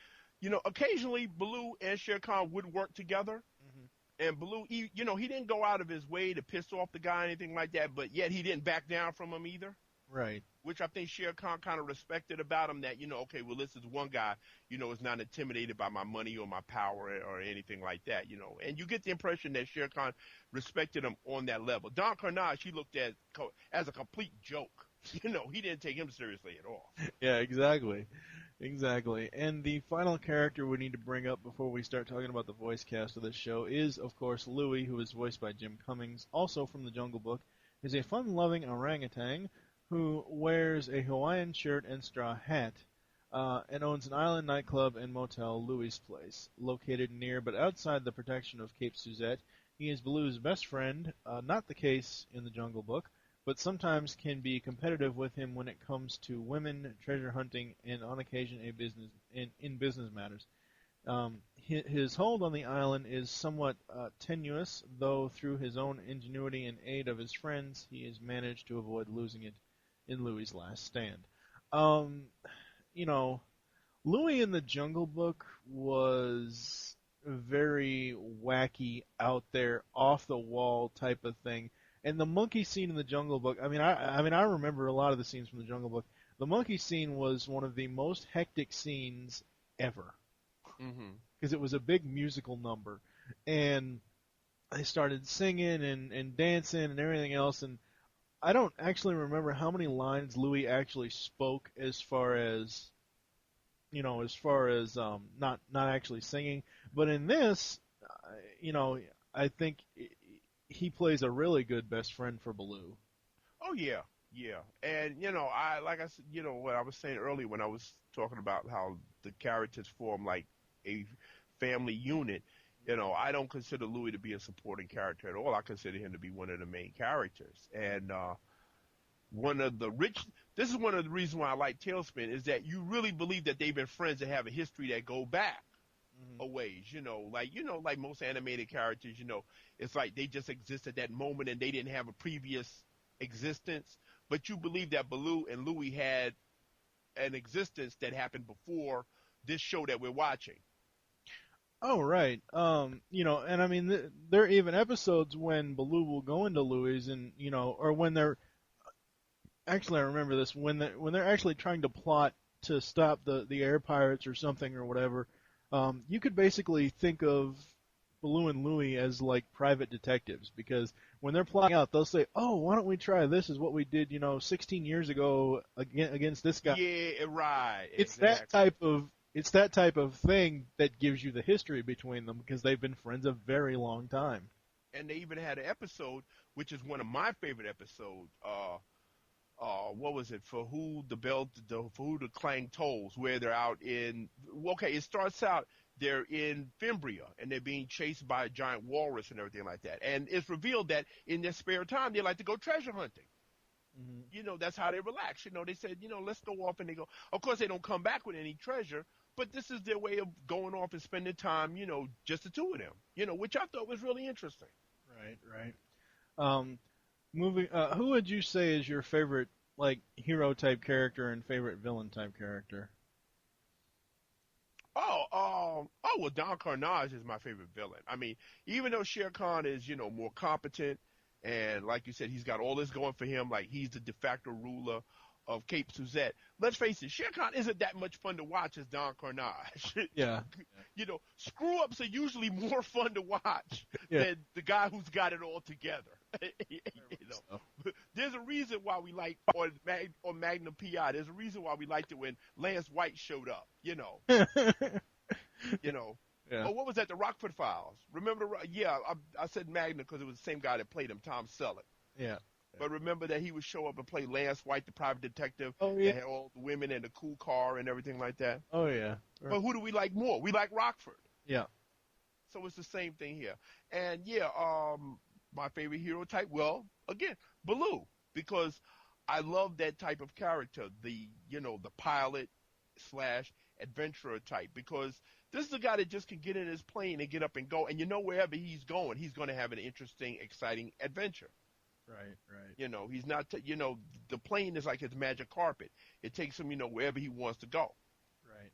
S2: occasionally Baloo and Shere Khan would work together. Mm-hmm. And Baloo, he didn't go out of his way to piss off the guy or anything like that, but yet he didn't back down from him either.
S1: Right.
S2: which I think Shere Khan kind of respected about him. That okay, well, this is one guy, is not intimidated by my money or my power or anything like that. And you get the impression that Shere Khan respected him on that level. Don Carnage, he looked at as a complete joke. He didn't take him seriously at all.
S1: Yeah, exactly. Exactly. And the final character we need to bring up before we start talking about the voice cast of this show is, of course, Louie, who is voiced by Jim Cummings, also from The Jungle Book, is a fun-loving orangutan who wears a Hawaiian shirt and straw hat, and owns an island nightclub and motel, Louie's Place, located near but outside the protection of Cape Suzette. He is Baloo's best friend, not the case in The Jungle Book, but sometimes can be competitive with him when it comes to women, treasure hunting, and on occasion in business matters. His hold on the island is somewhat tenuous, though through his own ingenuity and aid of his friends, he has managed to avoid losing it in Louie's last stand. Um, you know, Louie in the Jungle Book was very wacky, out there, off the wall type of thing. And the monkey scene in the Jungle Book, I remember a lot of the scenes from the Jungle Book. The monkey scene was one of the most hectic scenes ever. Because it was a big musical number. And they started singing and dancing and everything else. And I don't actually remember how many lines Louis actually spoke as far as not actually singing. But in this, I think he plays a really good best friend for Baloo.
S2: Oh yeah, yeah, and I like I said, what I was saying earlier when I was talking about how the characters form like a family unit. I don't consider Louis to be a supporting character at all. I consider him to be one of the main characters, and this is one of the reasons why I like TaleSpin is that you really believe that they've been friends that have a history that go back a ways, like most animated characters, it's like they just exist at that moment and they didn't have a previous existence, but you believe that Baloo and Louie had an existence that happened before this show that we're watching.
S1: Oh, right. And I mean, there are even episodes when Baloo will go into Louie's and, or when they're, actually I remember this, when they're actually trying to plot to stop the air pirates or something or whatever. You could basically think of Baloo and Louie as like private detectives, because when they're plotting out, they'll say, "Oh, why don't we try this? Is what we did, 16 years ago against this guy."
S2: Yeah, right.
S1: It's
S2: exactly.
S1: that type of thing that gives you the history between them, because they've been friends a very long time.
S2: And they even had an episode, which is one of my favorite episodes. What was it? For who the clang tolls, where they're out in, okay, it starts out, they're in Fimbria, and they're being chased by a giant walrus and everything like that. And it's revealed that in their spare time, they like to go treasure hunting. That's how they relax. They said, let's go off, and they go. Of course, they don't come back with any treasure, but this is their way of going off and spending time, just the two of them, which I thought was really interesting.
S1: Right. Who would you say is your favorite, like, hero type character and favorite villain type character?
S2: Well, Don Carnage is my favorite villain. I mean, even though Shere Khan is, more competent, and like you said, he's got all this going for him, like he's the de facto ruler of Cape Suzette. Let's face it, Shere Khan isn't that much fun to watch as Don Carnage.
S1: Yeah.
S2: Screw ups are usually more fun to watch than the guy who's got it all together. There's a reason why we like on Magnum PI. There's a reason why we liked it when Lance White showed up.
S1: Yeah.
S2: Oh, what was that? The Rockford Files. Remember? I said Magnum because it was the same guy that played him, Tom Selleck.
S1: Yeah.
S2: But remember that he would show up and play Lance White, the private detective.
S1: Oh, yeah.
S2: That had all the women and the cool car and everything like that.
S1: Oh, yeah.
S2: Right. But who do we like more? We like Rockford.
S1: Yeah.
S2: So it's the same thing here. And my favorite hero type, well, again, Baloo, because I love that type of character, the pilot / adventurer type, because this is a guy that just can get in his plane and get up and go, and wherever he's going to have an interesting, exciting adventure.
S1: Right.
S2: He's not, the plane is like his magic carpet. It takes him, wherever he wants to go.
S1: Right.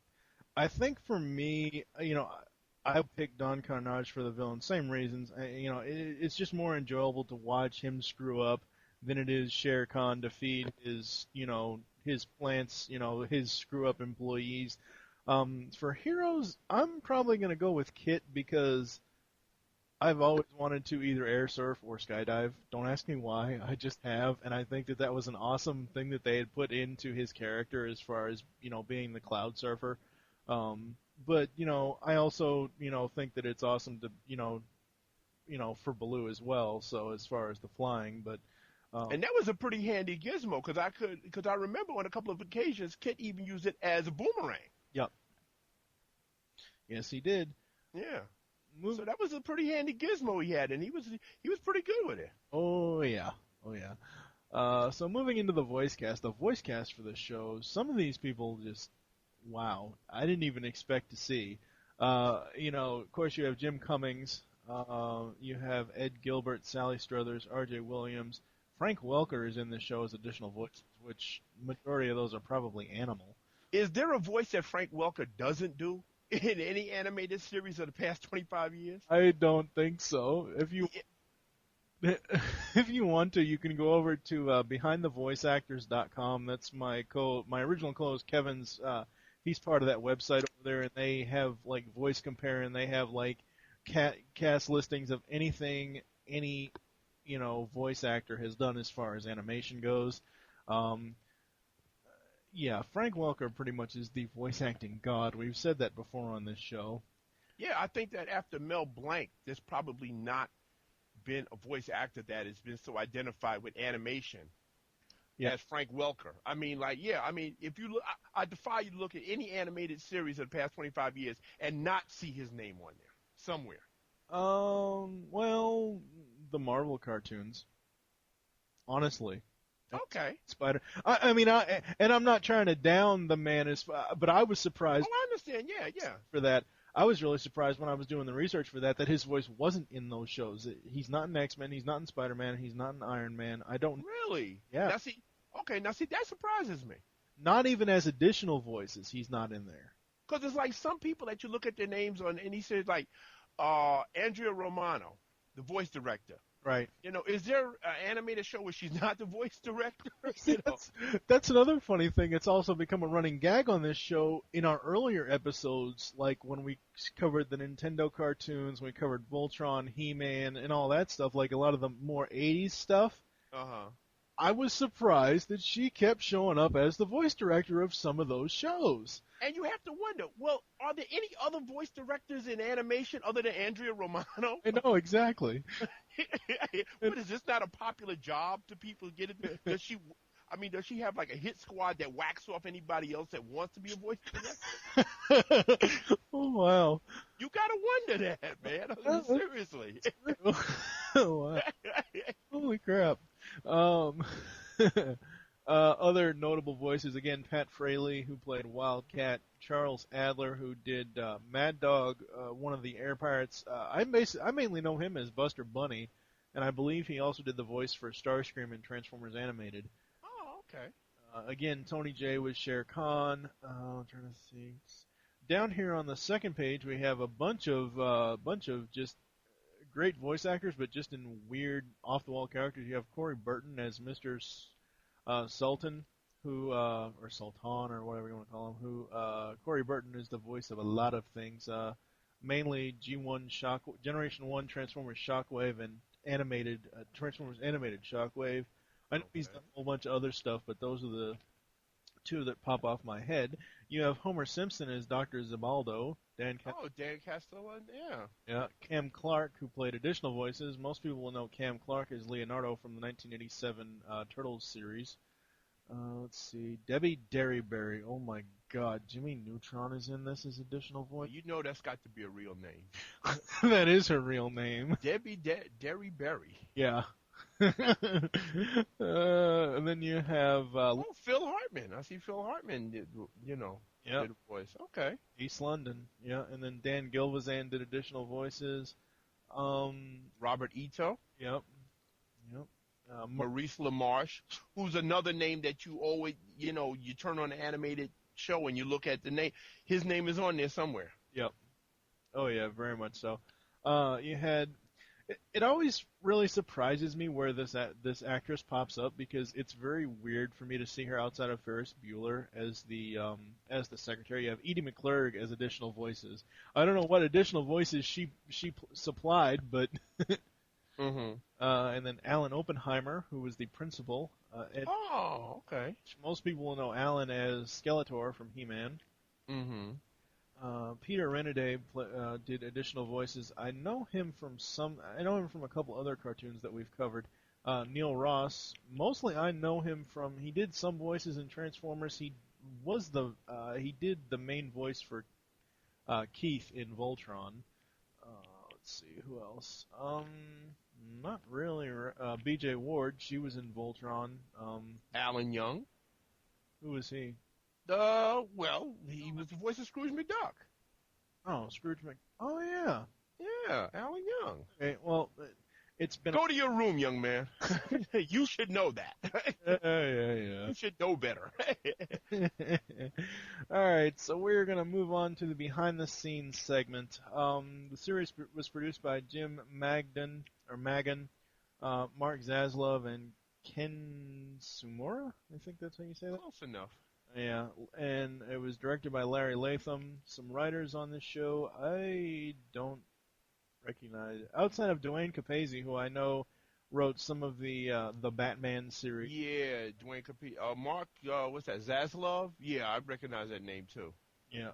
S1: I think for me, I picked Don Carnage for the villain. Same reasons. It's just more enjoyable to watch him screw up than it is Shere Khan to feed his, his plants, his screw up employees. For heroes, I'm probably going to go with Kit because I've always wanted to either air surf or skydive. Don't ask me why. I just have, and I think that was an awesome thing that they had put into his character as far as being the cloud surfer. But I also think that it's awesome to for Baloo as well. So as far as the flying, but
S2: and that was a pretty handy gizmo because I remember on a couple of occasions Kit even used it as a boomerang.
S1: Yep. Yes, he did.
S2: Yeah. So that was a pretty handy gizmo he had, and he was pretty good with it.
S1: Oh yeah. So moving into the voice cast for the show, some of these people just, wow, I didn't even expect to see. Of course you have Jim Cummings, you have Ed Gilbert, Sally Struthers, R.J. Williams, Frank Welker is in the show as additional voices, which majority of those are probably animal.
S2: Is there a voice that Frank Welker doesn't do in any animated series of the past 25 years?
S1: I don't think so. If you want to, you can go over to BehindTheVoiceActors.com. That's my original co-host Kevin's. He's part of that website over there, and they have like voice compare, and they have like cast listings of anything any voice actor has done as far as animation goes. Yeah, Frank Welker pretty much is the voice acting god. We've said that before on this show.
S2: Yeah, I think that after Mel Blanc, there's probably not been a voice actor that has been so identified with animation as Frank Welker. I mean, if you look, I defy you to look at any animated series of the past 25 years and not see his name on there somewhere.
S1: Well, the Marvel cartoons. Honestly.
S2: Okay.
S1: Spider. And I'm not trying to down the man but I was surprised.
S2: Oh, I understand. Yeah.
S1: For that, I was really surprised when I was doing the research for that his voice wasn't in those shows. He's not in X-Men. He's not in Spider-Man. He's not in Iron Man. I don't.
S2: Really?
S1: Yeah.
S2: Now see, that surprises me.
S1: Not even as additional voices, he's not in there.
S2: Because it's like some people that you look at their names on, and he says like, Andrea Romano, the voice director.
S1: Right.
S2: Is there an animated show where she's not the voice director?
S1: That's another funny thing. It's also become a running gag on this show in our earlier episodes, like when we covered the Nintendo cartoons, we covered Voltron, He-Man, and all that stuff, like a lot of the more 80s stuff.
S2: Uh-huh.
S1: I was surprised that she kept showing up as the voice director of some of those shows.
S2: And you have to wonder, well, are there any other voice directors in animation other than Andrea Romano?
S1: I know, exactly.
S2: What, is this not a popular job to people get it? Does she have like a hit squad that whacks off anybody else that wants to be a voice director?
S1: Oh, wow.
S2: You gotta wonder that, man. Seriously.
S1: Wow. Holy crap. Other notable voices, again, Pat Fraley, who played Wildcat, Charles Adler, who did Mad Dog, one of the Air Pirates. I mainly know him as Buster Bunny, and I believe he also did the voice for Starscream in Transformers Animated.
S2: Oh, okay.
S1: Again, Tony Jay was Shere Khan. I'm trying to see. Down here on the second page, we have a bunch of just great voice actors, but just in weird, off-the-wall characters. You have Corey Burton as Mr. Sultan, or Sultan, or whatever you want to call him, Corey Burton is the voice of a lot of things, mainly G1 Generation 1 Transformers Shockwave and Transformers Animated Shockwave. I know he's done a whole bunch of other stuff, but those are the two that pop off my head. You have Homer Simpson as Dr. Zibaldo. Dan
S2: Castellan, yeah.
S1: Yeah, Cam Clark, who played additional voices. Most people will know Cam Clark as Leonardo from the 1987 Turtles series. Let's see, Debbie Derryberry. Oh my God, Jimmy Neutron is in this as additional voice.
S2: You know that's got to be a real name.
S1: That is her real name.
S2: Debbie Derryberry.
S1: Yeah. And then you have
S2: Phil Hartman. I see Phil Hartman did a voice. Okay.
S1: East London, yeah. And then Dan Gilvezan did additional voices.
S2: Robert Ito.
S1: Yep.
S2: Maurice LaMarche, who's another name that you always, you turn on an animated show and you look at the name. His name is on there somewhere.
S1: Yep. Oh yeah, very much so. You had it always really surprises me where this actress pops up because it's very weird for me to see her outside of Ferris Bueller as the secretary. You have Edie McClurg as additional voices. I don't know what additional voices supplied, but
S2: Mm-hmm.
S1: and then Alan Oppenheimer, who was the principal.
S2: Oh, okay.
S1: Most people will know Alan as Skeletor from He-Man.
S2: Mm-hmm.
S1: Peter Renaday did additional voices. I know him from a couple other cartoons that we've covered. Neil Ross, mostly I know him from. He did some voices in Transformers. He did the main voice for Keith in Voltron. Let's see who else. Not really. B.J. Ward, she was in Voltron.
S2: Alan Young.
S1: Who was he?
S2: Well, he was the voice of Scrooge McDuck.
S1: Oh, Scrooge Mc. Oh yeah.
S2: Yeah, Alan Young.
S1: Okay, well, it's been.
S2: Go to your room, young man. You should know that.
S1: Yeah.
S2: You should know better.
S1: All right, so we're gonna move on to the behind-the-scenes segment. The series was produced by Jim Magden Mark Zaslov, and Ken Sumura. I think that's how you say that.
S2: Close enough.
S1: Yeah, and it was directed by Larry Latham. Some writers on this show I don't recognize outside of Dwayne Capazzi, who I know wrote some of the Batman series.
S2: Yeah, Dwayne Capazzi. Mark, what's that? Zaslov? Yeah, I recognize that name too.
S1: Yeah.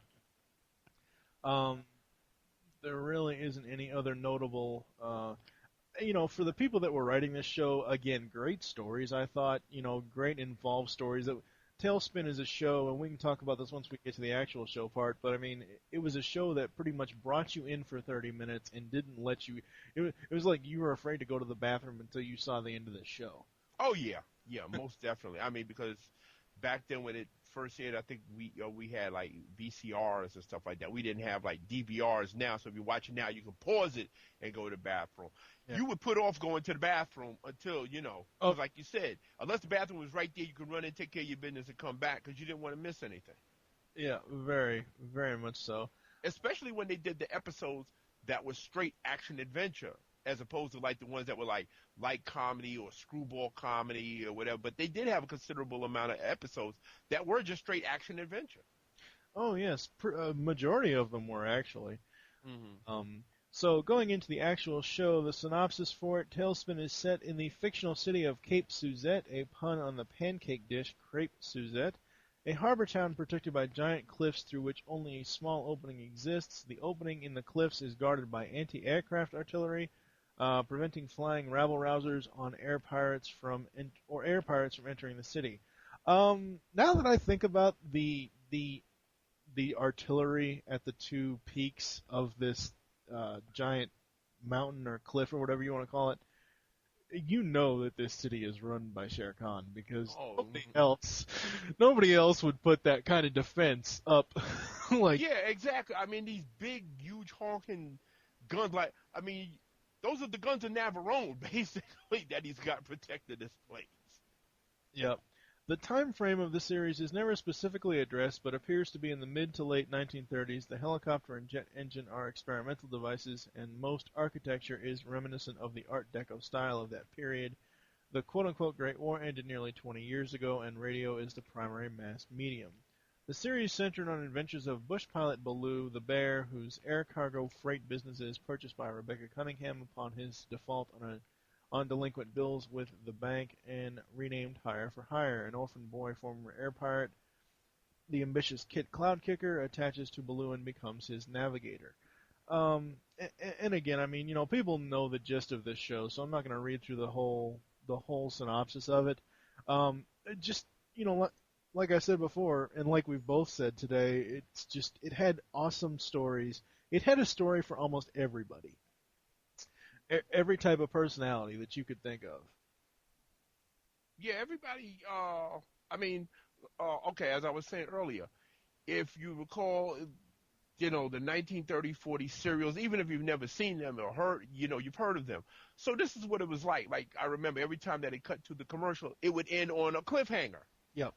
S1: There really isn't any other notable. For the people that were writing this show, again, great stories. I thought, great involved stories. TaleSpin is a show, and we can talk about this once we get to the actual show part, but I mean, it was a show that pretty much brought you in for 30 minutes and didn't let you. It was like you were afraid to go to the bathroom until you saw the end of the show.
S2: Oh, yeah. Yeah, most definitely. I mean, because back then when it first aired, I think we had like VCRs and stuff like that. We didn't have like DVRs now, so if you're watching now, you can pause it and go to the bathroom. Yeah. You would put off going to the bathroom until, like you said, unless the bathroom was right there, you could run in, take care of your business, and come back because you didn't want to miss anything.
S1: Yeah, very, very much so.
S2: Especially when they did the episodes that were straight action adventure, as opposed to like the ones that were like light comedy or screwball comedy or whatever. But they did have a considerable amount of episodes that were just straight action adventure.
S1: Oh yes, majority of them were actually.
S2: Mm-hmm.
S1: So going into the actual show, the synopsis for it: TaleSpin is set in the fictional city of Cape Suzette, a pun on the pancake dish Crepe Suzette, a harbor town protected by giant cliffs through which only a small opening exists. The opening in the cliffs is guarded by anti-aircraft artillery, preventing flying rabble-rousers on air pirates from entering the city. Now that I think about the artillery at the two peaks of this giant mountain or cliff or whatever you want to call it, you know that this city is run by Shere Khan because nobody else would put that kind of defense up.
S2: Yeah, exactly. I mean, these big, huge honking guns, those are the guns of Navarone, basically, that he's got protected this place.
S1: Yep. The time frame of the series is never specifically addressed, but appears to be in the mid to late 1930s. The helicopter and jet engine are experimental devices, and most architecture is reminiscent of the Art Deco style of that period. The quote-unquote Great War ended nearly 20 years ago, and radio is the primary mass medium. The series centered on adventures of bush pilot Baloo the Bear, whose air cargo freight business is purchased by Rebecca Cunningham upon his default on delinquent bills with the bank, and renamed Hire for Hire. An orphan boy, former air pirate, the ambitious Kit Cloudkicker, attaches to Baloo and becomes his navigator. And again, I mean, people know the gist of this show, so I'm not going to read through the whole synopsis of it. Like I said before, and like we've both said today, it had awesome stories. It had a story for almost everybody. Every type of personality that you could think of.
S2: Yeah, everybody, okay, as I was saying earlier, if you recall, the 1930-40 serials, even if you've never seen them or heard, you've heard of them. So this is what it was like. Like, I remember every time that it cut to the commercial, it would end on a cliffhanger.
S1: Yep.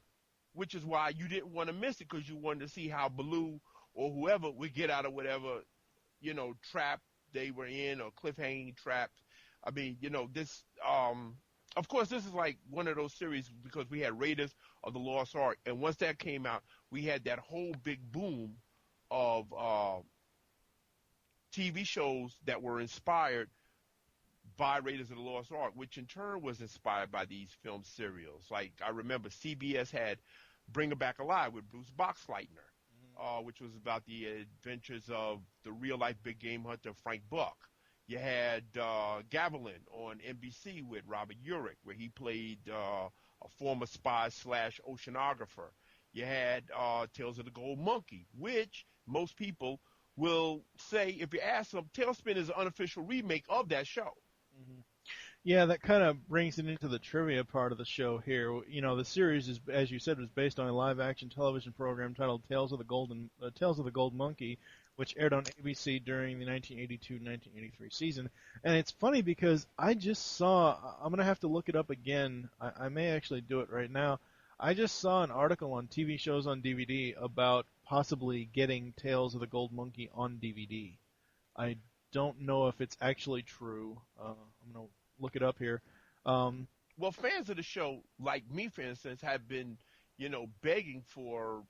S2: Which is why you didn't want to miss it, because you wanted to see how Baloo or whoever would get out of whatever, trap they were in, or cliffhanging trapped I mean, this. Of course, this is like one of those series because we had Raiders of the Lost Ark, and once that came out, we had that whole big boom of TV shows that were inspired by Raiders of the Lost Ark, which in turn was inspired by these film serials. Like I remember CBS had Bring Her Back Alive with Bruce Boxleitner, which was about the adventures of the real life big game hunter Frank Buck. You had Gavilan on NBC with Robert Urich, where he played a former spy slash oceanographer. You had Tales of the Gold Monkey, which most people will say, if you ask them, TaleSpin is an unofficial remake of that show.
S1: Mm-hmm. Yeah, that kind of brings it into the trivia part of the show here. The series is, as you said, was based on a live-action television program titled Tales of the Gold Monkey, which aired on ABC during the 1982-1983 season. And it's funny because I just saw. I'm gonna have to look it up again. I may actually do it right now. I just saw an article on TV shows on DVD about possibly getting Tales of the Gold Monkey on DVD. I don't know if it's actually true. I'm gonna look it up here.
S2: Well, fans of the show, like me, for instance, have been, begging for,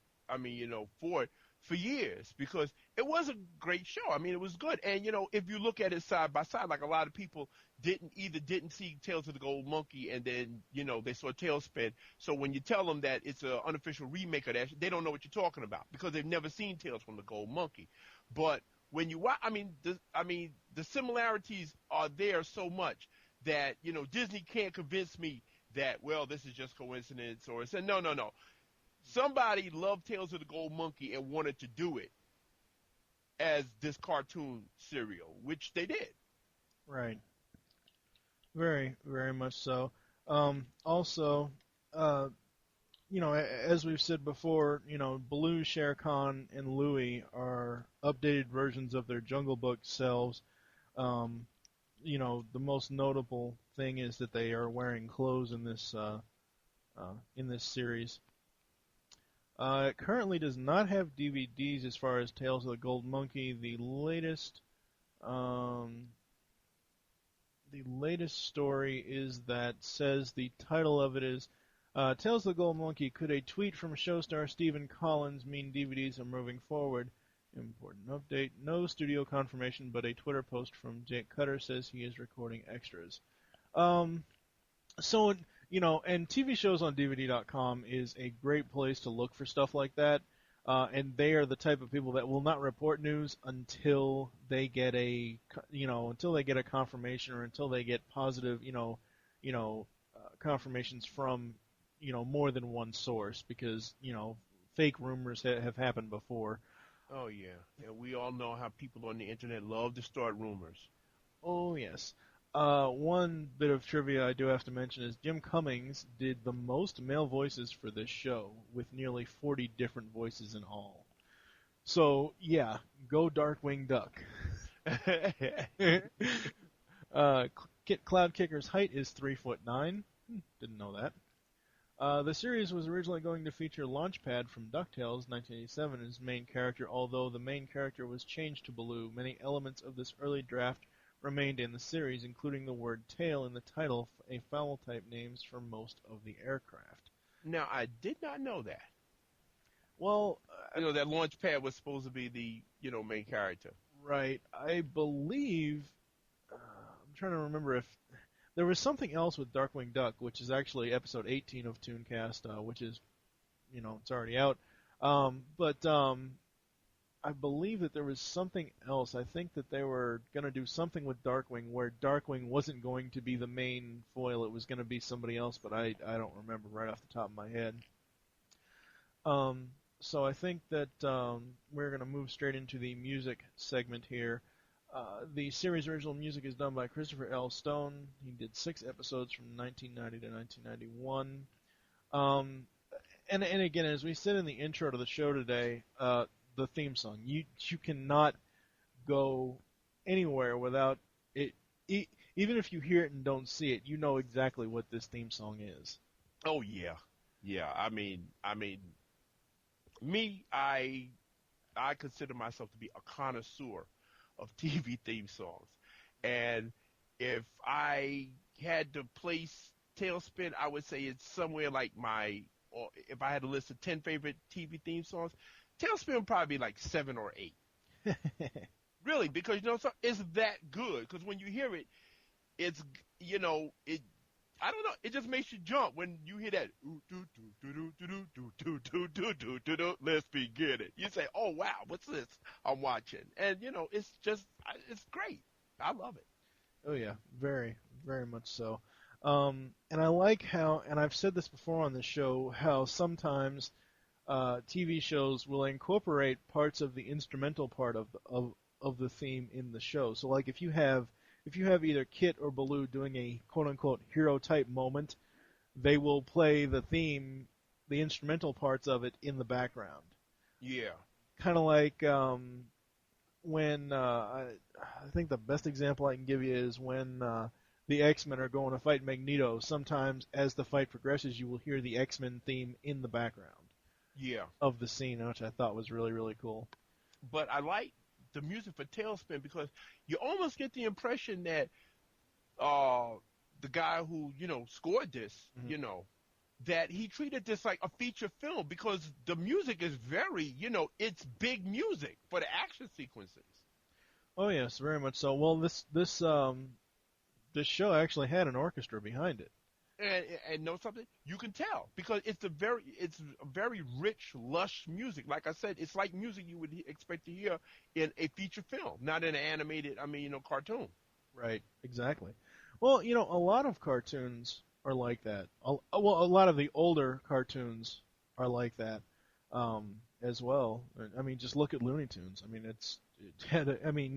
S2: for it for years because it was a great show. I mean, it was good. And, if you look at it side by side, like a lot of people didn't see Tales of the Gold Monkey and then, they saw TaleSpin. So when you tell them that it's an unofficial remake of that, they don't know what you're talking about because they've never seen Tales from the Gold Monkey. But when you watch, the similarities are there so much that, Disney can't convince me that, well, this is just coincidence or it's no. Somebody loved Tales of the Gold Monkey and wanted to do it as this cartoon serial, which they did.
S1: Right. Very, very much so. Also, as we've said before, Baloo, Shere Khan, and Louie are updated versions of their Jungle Book selves. The most notable thing is that they are wearing clothes in this series. It currently does not have DVDs as far as Tales of the Gold Monkey. The latest story is that says the title of it is Tales of the Gold Monkey. Could a tweet from show star Stephen Collins mean DVDs are moving forward? Important update. No studio confirmation, but a Twitter post from Jake Cutter says he is recording extras. And TV shows on DVD.com is a great place to look for stuff like that. And they are the type of people that will not report news until they get a confirmation or until they get positive, confirmations from, more than one source because, fake rumors have happened before.
S2: Oh, yeah. And we all know how people on the internet love to start rumors.
S1: Oh, yes. One bit of trivia I do have to mention is Jim Cummings did the most male voices for this show, with nearly 40 different voices in all. So, yeah, go Darkwing Duck. Cloud Kicker's height is 3'9". Didn't know that. The series was originally going to feature Launchpad from DuckTales 1987 as main character, although the main character was changed to Baloo. Many elements of this early draft remained in the series, including the word tail in the title, a foul-type names for most of the aircraft.
S2: Now, I did not know that.
S1: Well,
S2: that Launchpad was supposed to be the, main character.
S1: Right. I believe, I'm trying to remember if there was something else with Darkwing Duck, which is actually episode 18 of ToonCast, which is, it's already out. I believe that there was something else. I think that they were going to do something with Darkwing where Darkwing wasn't going to be the main foil. It was going to be somebody else, but I don't remember right off the top of my head. So I think that we're going to move straight into the music segment here. The series original music is done by Christopher L. Stone. He did 6 episodes from 1990 to 1991. And again, as we said in the intro to the show today, the theme song, you cannot go anywhere without it. Even if you hear it and don't see it, you know exactly what this theme song is.
S2: Oh yeah, yeah. I mean, me, I consider myself to be a connoisseur of TV theme songs, and If I had to place TaleSpin, I would say it's somewhere like or if I had a list of 10 favorite TV theme songs, TaleSpin would probably be like 7 or 8. Really, because so it's that good. Because when you hear it, it's it. I don't know. It just makes you jump when you hear that. Let's begin it. You say, "Oh wow, what's this I'm watching?" And it's just it's great. I love it.
S1: Oh yeah, very, very much so. And I like how, and I've said this before on the show, how sometimes TV shows will incorporate parts of the instrumental part of the theme in the show. So like if you have either Kit or Baloo doing a quote unquote hero type moment, they will play the theme, the instrumental parts of it in the background.
S2: Yeah.
S1: Kind of like when I think the best example I can give you is when the X-Men are going to fight Magneto. Sometimes as the fight progresses, you will hear the X-Men theme in the background
S2: Yeah.
S1: of the scene, which I thought was really, really cool.
S2: But I like the music for TaleSpin because you almost get the impression that uh the guy who scored this,
S1: Mm-hmm.
S2: that he treated this like a feature film because the music is very, it's big music for the action sequences.
S1: Oh yes, very much so. Well, this show actually had an orchestra behind it.
S2: And know something? You can tell because it's a very rich, lush music. Like I said, it's like music you would expect to hear in a feature film, not in an animated, cartoon.
S1: Right, exactly. Well, a lot of cartoons are like that. Well, a lot of the older cartoons are like that as well. I mean, just look at Looney Tunes. I mean,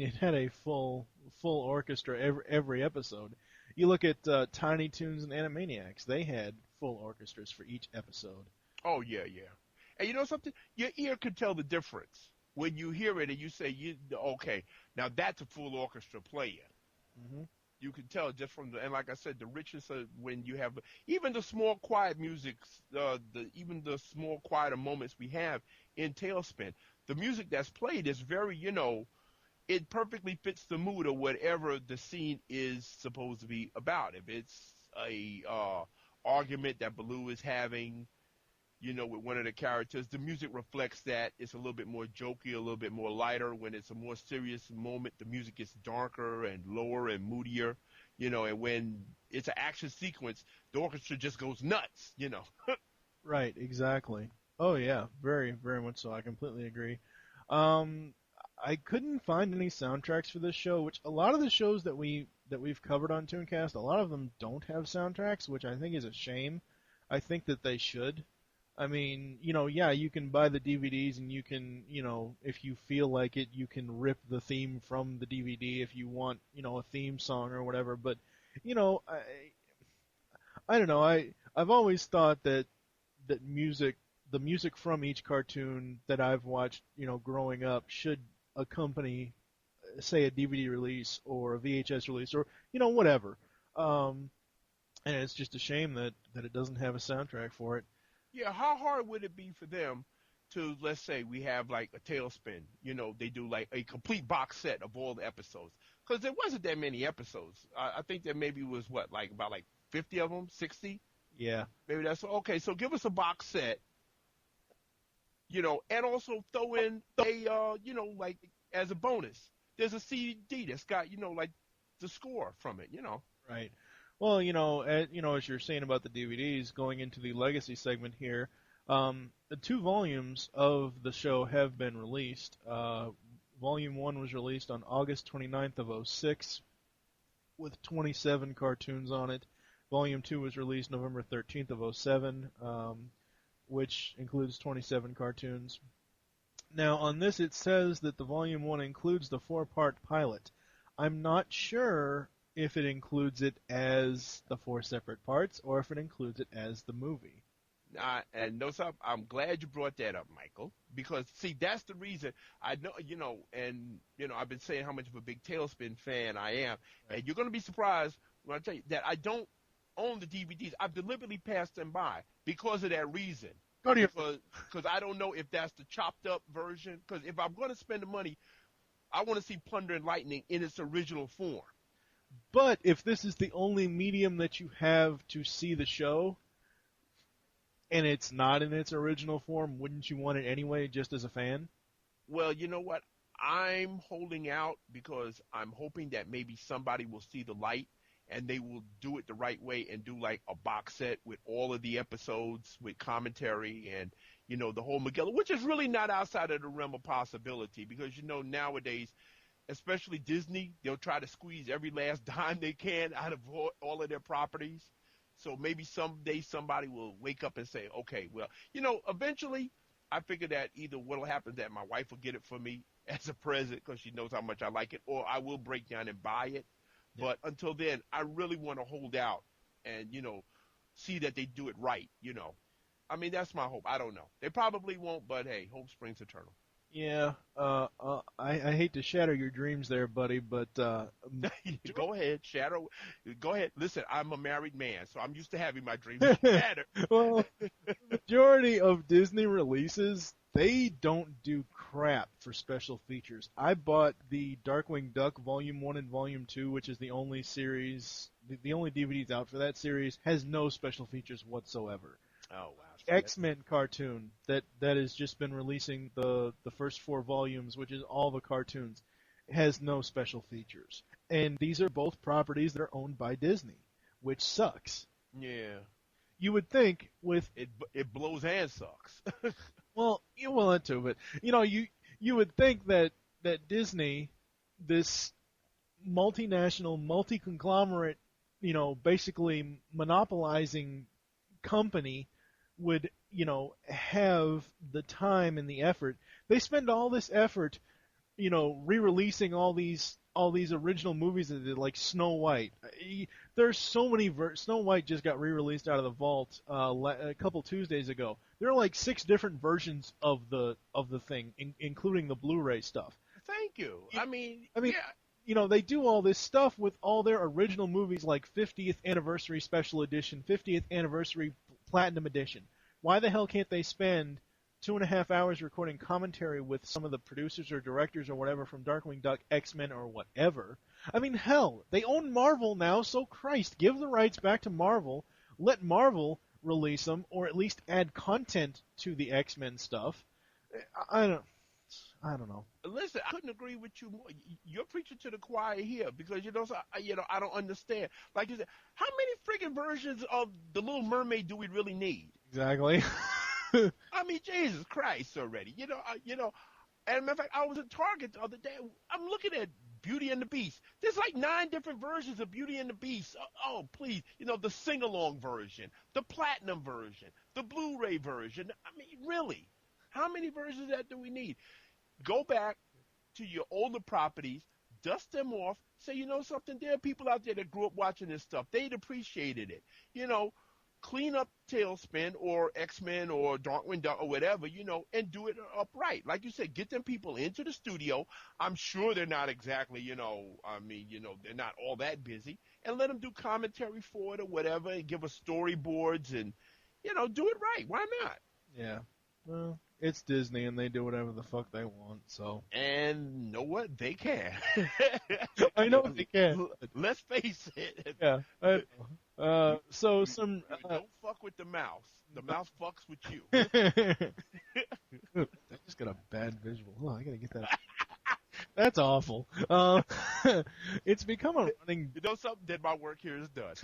S1: it had a full orchestra every episode. You look at Tiny Toons and Animaniacs; they had full orchestras for each episode.
S2: Oh yeah, yeah. And you know something? Your ear can tell the difference when you hear it and you say, okay, now that's a full orchestra playing.
S1: Hmm.
S2: You can tell just from and like I said, the richness of when you have even the small quiet music, even the small quieter moments we have in TaleSpin, the music that's played is very, it perfectly fits the mood of whatever the scene is supposed to be about. If it's a argument that Baloo is having, with one of the characters. The music reflects that. It's a little bit more jokey, a little bit more lighter. When it's a more serious moment, the music gets darker and lower and moodier, and when it's an action sequence, the orchestra just goes nuts.
S1: Right, exactly. Oh yeah, very, very much so. I completely agree. Um, I couldn't find any soundtracks for this show, which a lot of the shows that we've covered on ToonCast, a lot of them don't have soundtracks, which I think is a shame. I think that they should. I mean, yeah, you can buy the DVDs and you can, if you feel like it, you can rip the theme from the DVD if you want, a theme song or whatever. But, I don't know. I've always thought that the music from each cartoon that I've watched, growing up should accompany, say, a DVD release or a VHS release or, whatever. Um, and it's just a shame that it doesn't have a soundtrack for it.
S2: Yeah, how hard would it be for them to, let's say, we have like a tailspin, they do like a complete box set of all the episodes. Because there wasn't that many episodes. I think there maybe was what, like about like 50 of them, 60?
S1: Yeah.
S2: Maybe that's okay. So give us a box set, and also throw in a, like as a bonus, there's a CD that's got, like the score from it.
S1: Right. Well, as you're saying about the DVDs, going into the legacy segment here, the two volumes of the show have been released. Volume 1 was released on August 29th of '06 with 27 cartoons on it. Volume 2 was released November 13th of '07, which includes 27 cartoons. Now, on this, it says that the Volume 1 includes the four-part pilot. I'm not sure if it includes it as the four separate parts or if it includes it as the movie.
S2: And no, sir, I'm glad you brought that up, Michael, because see, that's the reason I know, and I've been saying how much of a big TaleSpin fan I am,
S1: Right.
S2: and you're going to be surprised when I tell you that I don't own the DVDs. I've deliberately passed them by because of that reason.
S1: Go to your.
S2: Because I don't know if that's the chopped up version. Because if I'm going to spend the money, I want to see Plunder and Lightning in its original form.
S1: But if this is the only medium that you have to see the show, and it's not in its original form, wouldn't you want it anyway, just as a fan?
S2: Well, you know what? I'm holding out because I'm hoping that maybe somebody will see the light and they will do it the right way and do like a box set with all of the episodes with commentary and, the whole Magilla, which is really not outside of the realm of possibility because, nowadays, especially Disney, they'll try to squeeze every last dime they can out of all of their properties. So maybe someday somebody will wake up and say, okay, well, eventually I figure that either what'll happen is that my wife will get it for me as a present because she knows how much I like it, or I will break down and buy it.
S1: Yeah.
S2: But until then, I really want to hold out and, see that they do it right. I mean, that's my hope. I don't know. They probably won't, but hey, hope springs eternal.
S1: Yeah, I hate to shatter your dreams there, buddy, but
S2: Go ahead, shadow. Go ahead. Listen, I'm a married man, so I'm used to having my dreams shattered.
S1: well, the majority of Disney releases, they don't do crap for special features. I bought the Darkwing Duck Volume 1 and Volume 2, which is the only series, the only DVDs out for that series, has no special features whatsoever.
S2: Oh, wow.
S1: X-Men cartoon that has just been releasing the first 4 volumes, which is all the cartoons, has no special features. And these are both properties that are owned by Disney, which sucks.
S2: Yeah.
S1: You would think with
S2: it blows and sucks.
S1: well, that too, but you would think that Disney, this multinational, multi-conglomerate, basically monopolizing company, would have the time and the effort. They spend all this effort, re-releasing all these original movies that did, like Snow White. There's so many Snow White just got re-released out of the vault a couple Tuesdays ago. There are like 6 different versions of the thing, including the Blu-ray stuff.
S2: Thank you. I mean,
S1: yeah. They do all this stuff with all their original movies, like 50th Anniversary Special Edition, 50th Anniversary Platinum Edition. Why the hell can't they spend 2.5 hours recording commentary with some of the producers or directors or whatever from Darkwing Duck, X-Men, or whatever? I mean, hell, they own Marvel now, so Christ, give the rights back to Marvel, let Marvel release them, or at least add content to the X-Men stuff. I don't know.
S2: Listen, I couldn't agree with you more. You're preaching to the choir here because I don't understand. Like you said, how many friggin' versions of the Little Mermaid do we really need?
S1: Exactly.
S2: I mean, Jesus Christ already. And matter of fact, I was at Target the other day. I'm looking at Beauty and the Beast. There's like 9 different versions of Beauty and the Beast. Oh, please. The sing-along version, the platinum version, the Blu-ray version. I mean, really, how many versions of that do we need? Go back to your older properties, dust them off, say, something, there are people out there that grew up watching this stuff. They'd appreciated it. Clean up TaleSpin or X-Men or Darkwing Duck or whatever, and do it upright. Like you said, get them people into the studio. I'm sure they're not exactly, they're not all that busy. And let them do commentary for it or whatever and give us storyboards and, do it right. Why not?
S1: Yeah. Well, it's Disney and they do whatever the fuck they want, so.
S2: And you know what? They can.
S1: I know they can.
S2: Let's face it.
S1: Yeah. So some.
S2: Don't fuck with the mouse. The mouse fucks with you.
S1: I just got a bad visual. Oh, I gotta get that. That's awful. It's become a running.
S2: Something that my work here is done.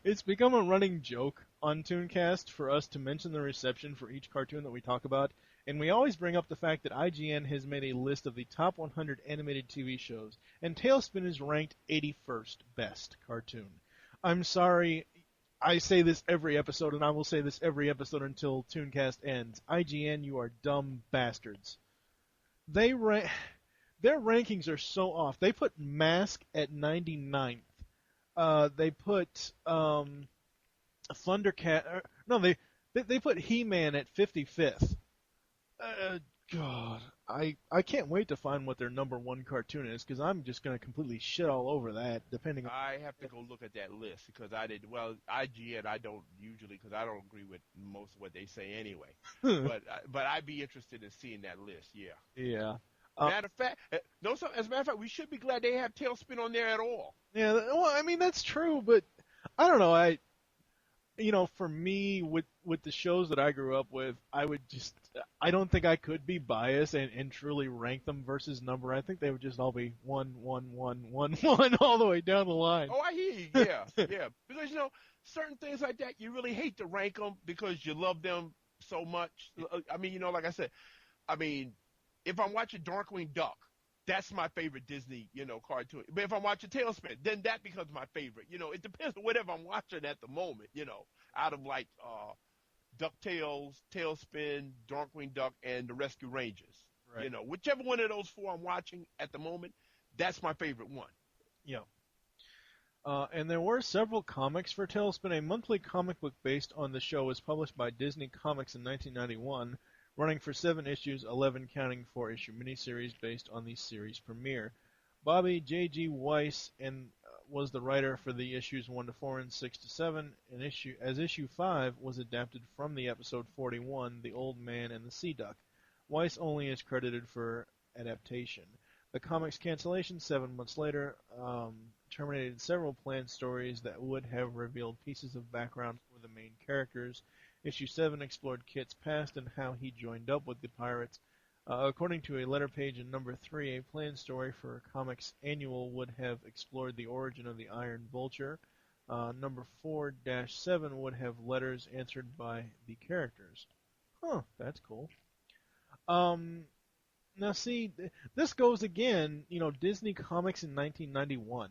S1: It's become a running joke on ToonCast for us to mention the reception for each cartoon that we talk about, and we always bring up the fact that IGN has made a list of the top 100 animated TV shows, and TaleSpin is ranked 81st best cartoon. I'm sorry, I say this every episode, and I will say this every episode until ToonCast ends. IGN, you are dumb bastards. Their rankings are so off. They put Mask at 99th. They put Thundercat. No, they put He-Man at 55th. God, I can't wait to find what their number 1 cartoon is because I'm just gonna completely shit all over that. Depending on.
S2: I have to go look at that list because I did. Well, IGN I don't usually because I don't agree with most of what they say anyway. but I'd be interested in seeing that list. Yeah.
S1: Yeah.
S2: Matter of fact, no. So as a matter of fact, we should be glad they have TaleSpin on there at all.
S1: Yeah, well, I mean that's true, but I don't know. For me, with the shows that I grew up with, I don't think I could be biased and truly rank them versus number. I think they would just all be one, one, one, one, one all the way down the line.
S2: Oh, I hear you. Yeah, yeah. Because certain things like that, you really hate to rank them because you love them so much. I mean, like I said, I mean, if I'm watching Darkwing Duck, that's my favorite Disney, cartoon. But if I'm watching TaleSpin, then that becomes my favorite. It depends on whatever I'm watching at the moment. Out of like DuckTales, TaleSpin, Darkwing Duck, and the Rescue Rangers.
S1: Right.
S2: Whichever one of those four I'm watching at the moment, that's my favorite one.
S1: Yeah. And there were several comics for TaleSpin. A monthly comic book based on the show was published by Disney Comics in 1991, running for 7 issues, 11 counting 4-issue miniseries based on the series premiere. Bobby J.G. Weiss was the writer for the issues 1 to 4 and 6 to 7. Issue 5 was adapted from the episode 41, The Old Man and the Sea Duck. Weiss only is credited for adaptation. The comic's cancellation 7 months later terminated several planned stories that would have revealed pieces of background for the main characters. Issue 7 explored Kit's past and how he joined up with the pirates. According to a letter page in number 3, a planned story for a comics annual would have explored the origin of the Iron Vulture. Number 4-7 would have letters answered by the characters. Huh, that's cool. Now see, this goes again, Disney Comics in 1991.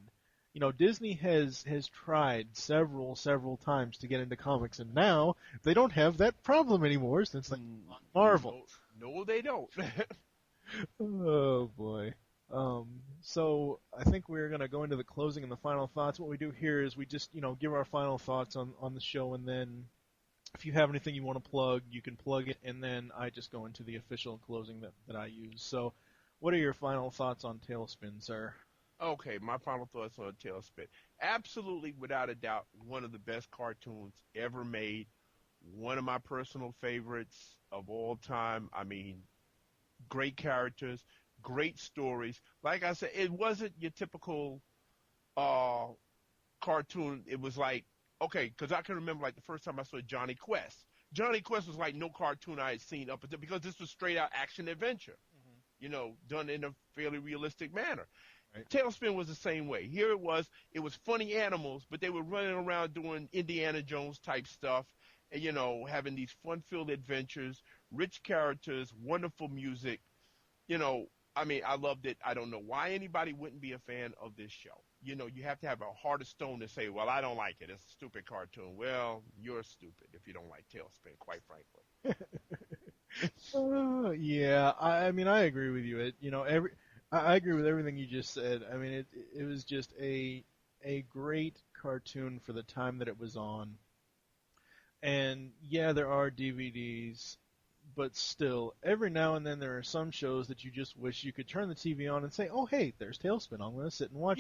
S1: Disney has tried several times to get into comics, and now they don't have that problem anymore since they bought Marvel.
S2: No, they don't.
S1: Oh boy. So I think we're gonna go into the closing and the final thoughts. What we do here is we just, give our final thoughts on the show, and then if you have anything you want to plug, you can plug it, and then I just go into the official closing that I use. So, what are your final thoughts on TaleSpin, sir?
S2: Okay, my final thoughts on TaleSpin. Absolutely, without a doubt, one of the best cartoons ever made. One of my personal favorites of all time. I mean, great characters, great stories. Like I said, it wasn't your typical cartoon. It was like, okay, because I can remember like the first time I saw Johnny Quest. Johnny Quest was like no cartoon I had seen up until, because this was straight out action adventure, done in a fairly realistic manner. Right. TaleSpin was the same way. Here it was funny animals, but they were running around doing Indiana Jones type stuff, and having these fun-filled adventures, rich characters, wonderful music. I mean, I loved it. I don't know why anybody wouldn't be a fan of this show. You have to have a heart of stone to say, well, I don't like it. It's a stupid cartoon. Well, you're stupid if you don't like TaleSpin, quite frankly.
S1: Yeah, I mean, I agree with you. I agree with everything you just said. I mean, it was just a great cartoon for the time that it was on. And yeah, there are DVDs, but still, every now and then there are some shows that you just wish you could turn the TV on and say, "Oh, hey, there's TaleSpin. I'm going to sit and watch."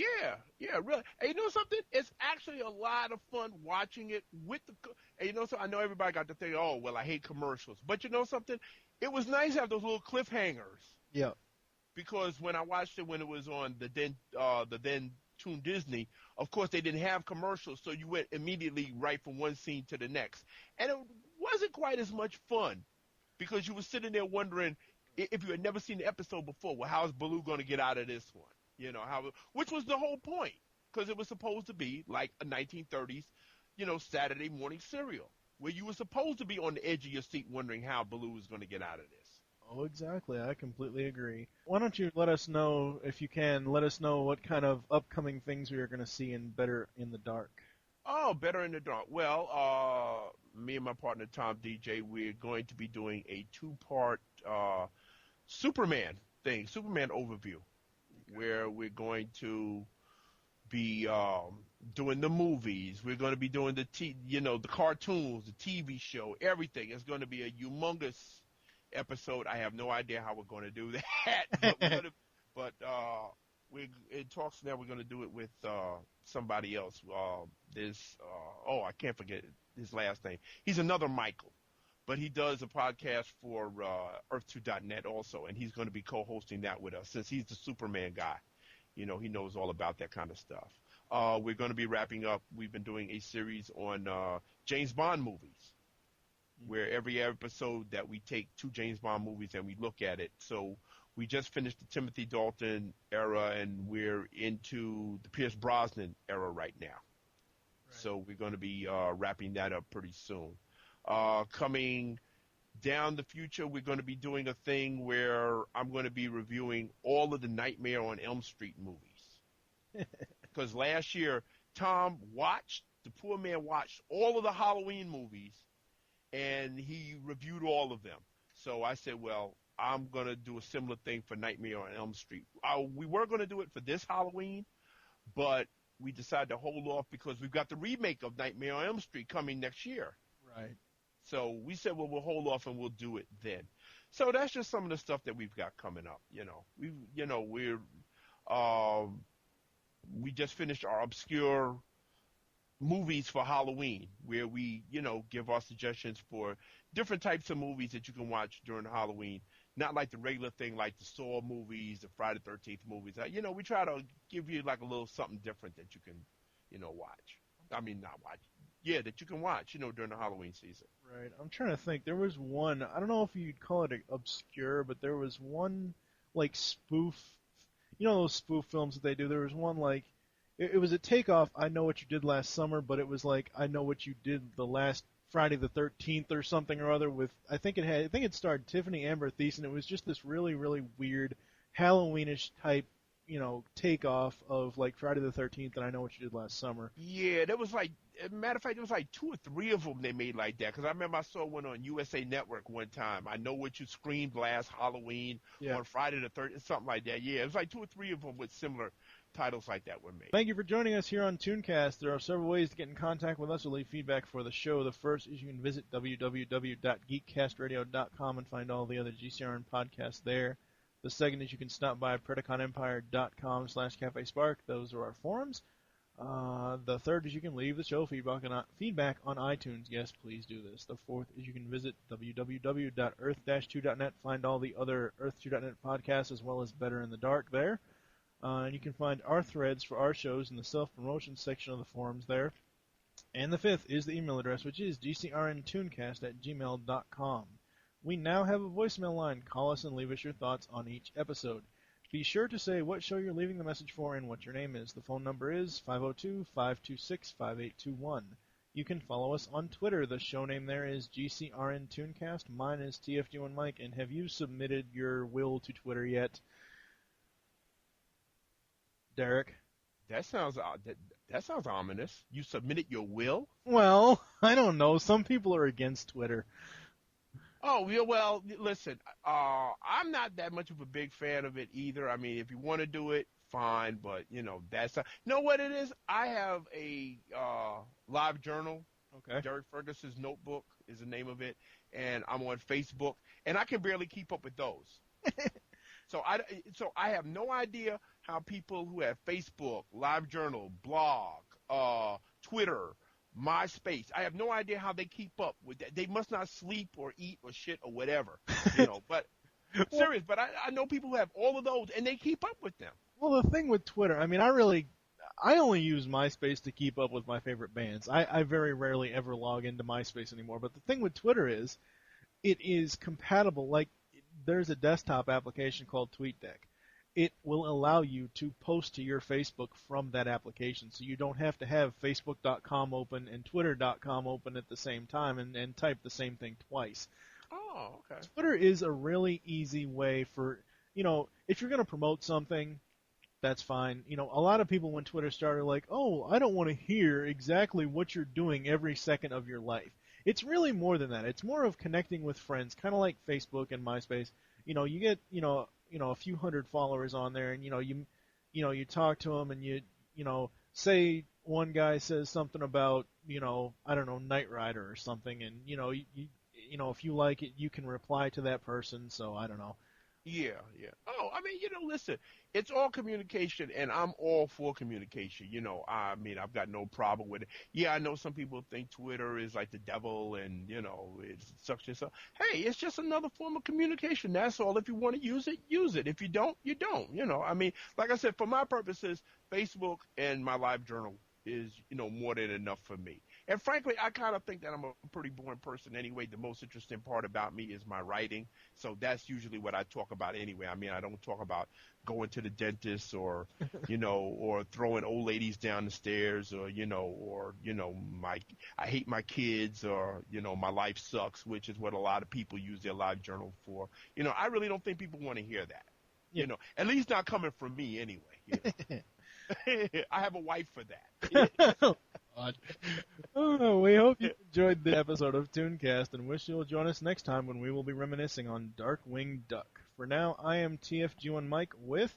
S2: Yeah, really. And you know something? It's actually a lot of fun watching it with the. And so I know everybody got to think, "Oh, well, I hate commercials," but you know something? It was nice to have those little cliffhangers.
S1: Yeah.
S2: Because when I watched it when it was on the then Toon Disney, of course they didn't have commercials, so you went immediately right from one scene to the next, and it wasn't quite as much fun because you were sitting there wondering if you had never seen the episode before. Well, how is Baloo going to get out of this one? Which was the whole point, because it was supposed to be like a 1930s, Saturday morning serial where you were supposed to be on the edge of your seat wondering how Baloo was going to get out of this.
S1: Oh, exactly. I completely agree. Why don't you let us know, if you can, let us know what kind of upcoming things we are going to see in Better in the Dark.
S2: Oh, Better in the Dark. Well, me and my partner, Tom DJ, we're going to be doing a 2-part Superman overview, where we're going to be doing the movies. We're going to be doing the cartoons, the TV show, everything. It's going to be a humongous episode. I have no idea how we're going to do that, but we're in talks now. We're going to do it with somebody else. I can't forget his last name. He's another Michael, but he does a podcast for Earth2.net also, and he's going to be co-hosting that with us since he's the Superman guy. He knows all about that kind of stuff. We're going to be wrapping up. We've been doing a series on James Bond movies, where every episode that we take two James Bond movies and we look at it. So we just finished the Timothy Dalton era, and we're into the Pierce Brosnan era right now. Right. So we're going to be wrapping that up pretty soon. Coming down the future, we're going to be doing a thing where I'm going to be reviewing all of the Nightmare on Elm Street movies. Because last year, the poor man watched all of the Halloween movies, and he reviewed all of them. So I said, well, I'm going to do a similar thing for Nightmare on Elm Street. We were going to do it for this Halloween, but we decided to hold off because we've got the remake of Nightmare on Elm Street coming next year.
S1: Right.
S2: So we said, well, we'll hold off and we'll do it then. So that's just some of the stuff that we've got coming up. We just finished our obscure movies for Halloween, where we, give our suggestions for different types of movies that you can watch during Halloween. Not like the regular thing, like the Saw movies, the Friday the 13th movies. We try to give you like a little something different that you can, watch. I mean, not watch. Yeah, that you can watch, during the Halloween season.
S1: Right. I'm trying to think. There was one, I don't know if you'd call it obscure, but there was one, like, spoof, those spoof films that they do? There was one, like, it was a takeoff, I Know What You Did Last Summer, but it was like, I Know What You Did the Last Friday the 13th or something or other with, I think it starred Tiffany Amber Thiessen. It was just this really, really weird Halloweenish type takeoff of like Friday the 13th and I Know What You Did Last Summer.
S2: Yeah, there was like, matter of fact, there was like 2 or 3 of them they made like that. Because I remember I saw one on USA Network one time. I Know What You Screamed Last Halloween on Friday the 13th, something like that. Yeah, it was like 2 or 3 of them with similar titles like that were made.
S1: Thank you for joining us here on ToonCast. There are several ways to get in contact with us or leave feedback for the show. The first is you can visit www.geekcastradio.com and find all the other GCRN podcasts there. The second is you can stop by PrediconEmpire.com/CafeSpark. Those are our forums. The third is you can leave the show feedback on iTunes. Yes, please do this. The fourth is you can visit www.earth-2.net, find all the other Earth2.net podcasts as well as Better in the Dark there. And you can find our threads for our shows in the self-promotion section of the forums there. And the fifth is the email address, which is gcrntooncast@gmail.com. We now have a voicemail line. Call us and leave us your thoughts on each episode. Be sure to say what show you're leaving the message for and what your name is. The phone number is 502-526-5821. You can follow us on Twitter. The show name there is GCRN ToonCast. Mine is TFG1 Mike. And have you submitted your will to Twitter yet, Derek?
S2: That sounds ominous. You submitted your will?
S1: Well, I don't know. Some people are against Twitter.
S2: Oh, yeah, well, listen, I'm not that much of a big fan of it either. I mean, if you want to do it, fine, but, that's not. You know what it is? I have a live journal.
S1: Okay.
S2: Derek Ferguson's Notebook is the name of it, and I'm on Facebook, and I can barely keep up with those. So I have no idea how people who have Facebook, live journal, blog, Twitter, MySpace. I have no idea how they keep up with that. They must not sleep or eat or shit or whatever, But serious. But I know people who have all of those and they keep up with them.
S1: Well, the thing with Twitter, I mean, I only use MySpace to keep up with my favorite bands. I very rarely ever log into MySpace anymore. But the thing with Twitter is, it is compatible. Like, there's a desktop application called TweetDeck. It will allow you to post to your Facebook from that application, so you don't have to have Facebook.com open and Twitter.com open at the same time and type the same thing twice.
S2: Oh, okay.
S1: Twitter is a really easy way for, if you're going to promote something, that's fine. A lot of people when Twitter started are like, oh, I don't want to hear exactly what you're doing every second of your life. It's really more than that. It's more of connecting with friends, kind of like Facebook and MySpace. You get, a few hundred followers on there, and you talk to them, and you say one guy says something about I don't know, Knight Rider or something, and if you like it, you can reply to that person. So I don't know.
S2: Yeah, yeah. Oh, I mean, listen, it's all communication, and I'm all for communication. I mean, I've got no problem with it. Yeah, I know some people think Twitter is like the devil, and it's such and so. Hey, it's just another form of communication. That's all. If you want to use it, use it. If you don't, you don't. I mean, like I said, for my purposes, Facebook and my live journal is more than enough for me. And frankly, I kind of think that I'm a pretty boring person anyway. The most interesting part about me is my writing. So that's usually what I talk about anyway. I mean, I don't talk about going to the dentist or, or throwing old ladies down the stairs or, I hate my kids or, my life sucks, which is what a lot of people use their live journal for. I really don't think people want to hear that.
S1: Yeah.
S2: At least not coming from me anyway. I have a wife for that.
S1: Oh, we hope you enjoyed the episode of ToonCast and wish you'll join us next time when we will be reminiscing on Darkwing Duck. For now, I am TFG1 Mike with...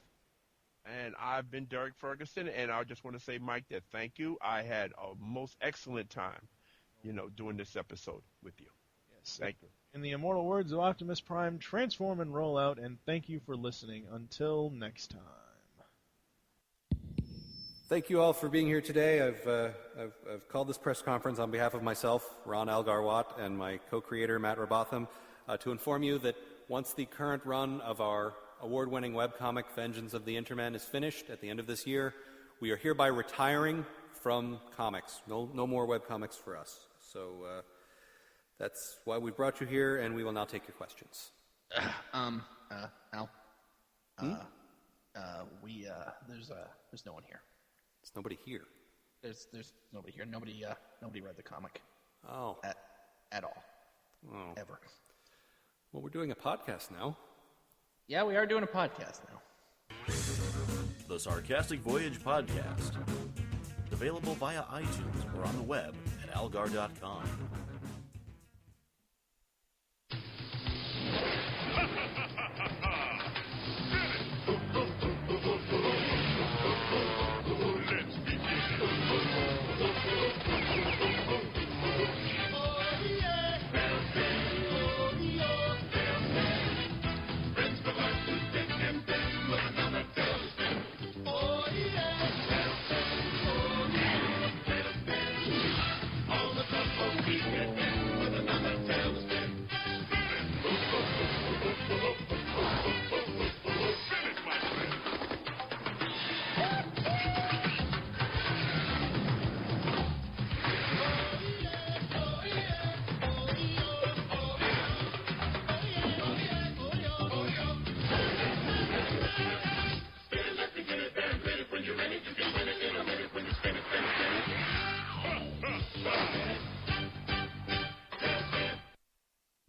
S2: And I've been Derek Ferguson, and I just want to say, Mike, that thank you. I had a most excellent time, doing this episode with you.
S1: Yes.
S2: Thank you.
S1: In the immortal words of Optimus Prime, transform and roll out, and thank you for listening. Until next time.
S3: Thank you all for being here today. I've called this press conference on behalf of myself, Ron Algarwat, and my co-creator, Matt Robotham, to inform you that once the current run of our award-winning webcomic, Vengeance of the Interman, is finished at the end of this year, we are hereby retiring from comics. No more webcomics for us. So that's why we brought you here, and we will now take your questions.
S4: Al? There's no one here.
S3: There's nobody here.
S4: There's nobody here. Nobody read the comic.
S3: Oh.
S4: At all.
S3: Oh.
S4: Ever.
S3: Well, we're doing a podcast now.
S4: Yeah, we are doing a podcast now.
S5: The Sarcastic Voyage Podcast. Available via iTunes or on the web at algar.com.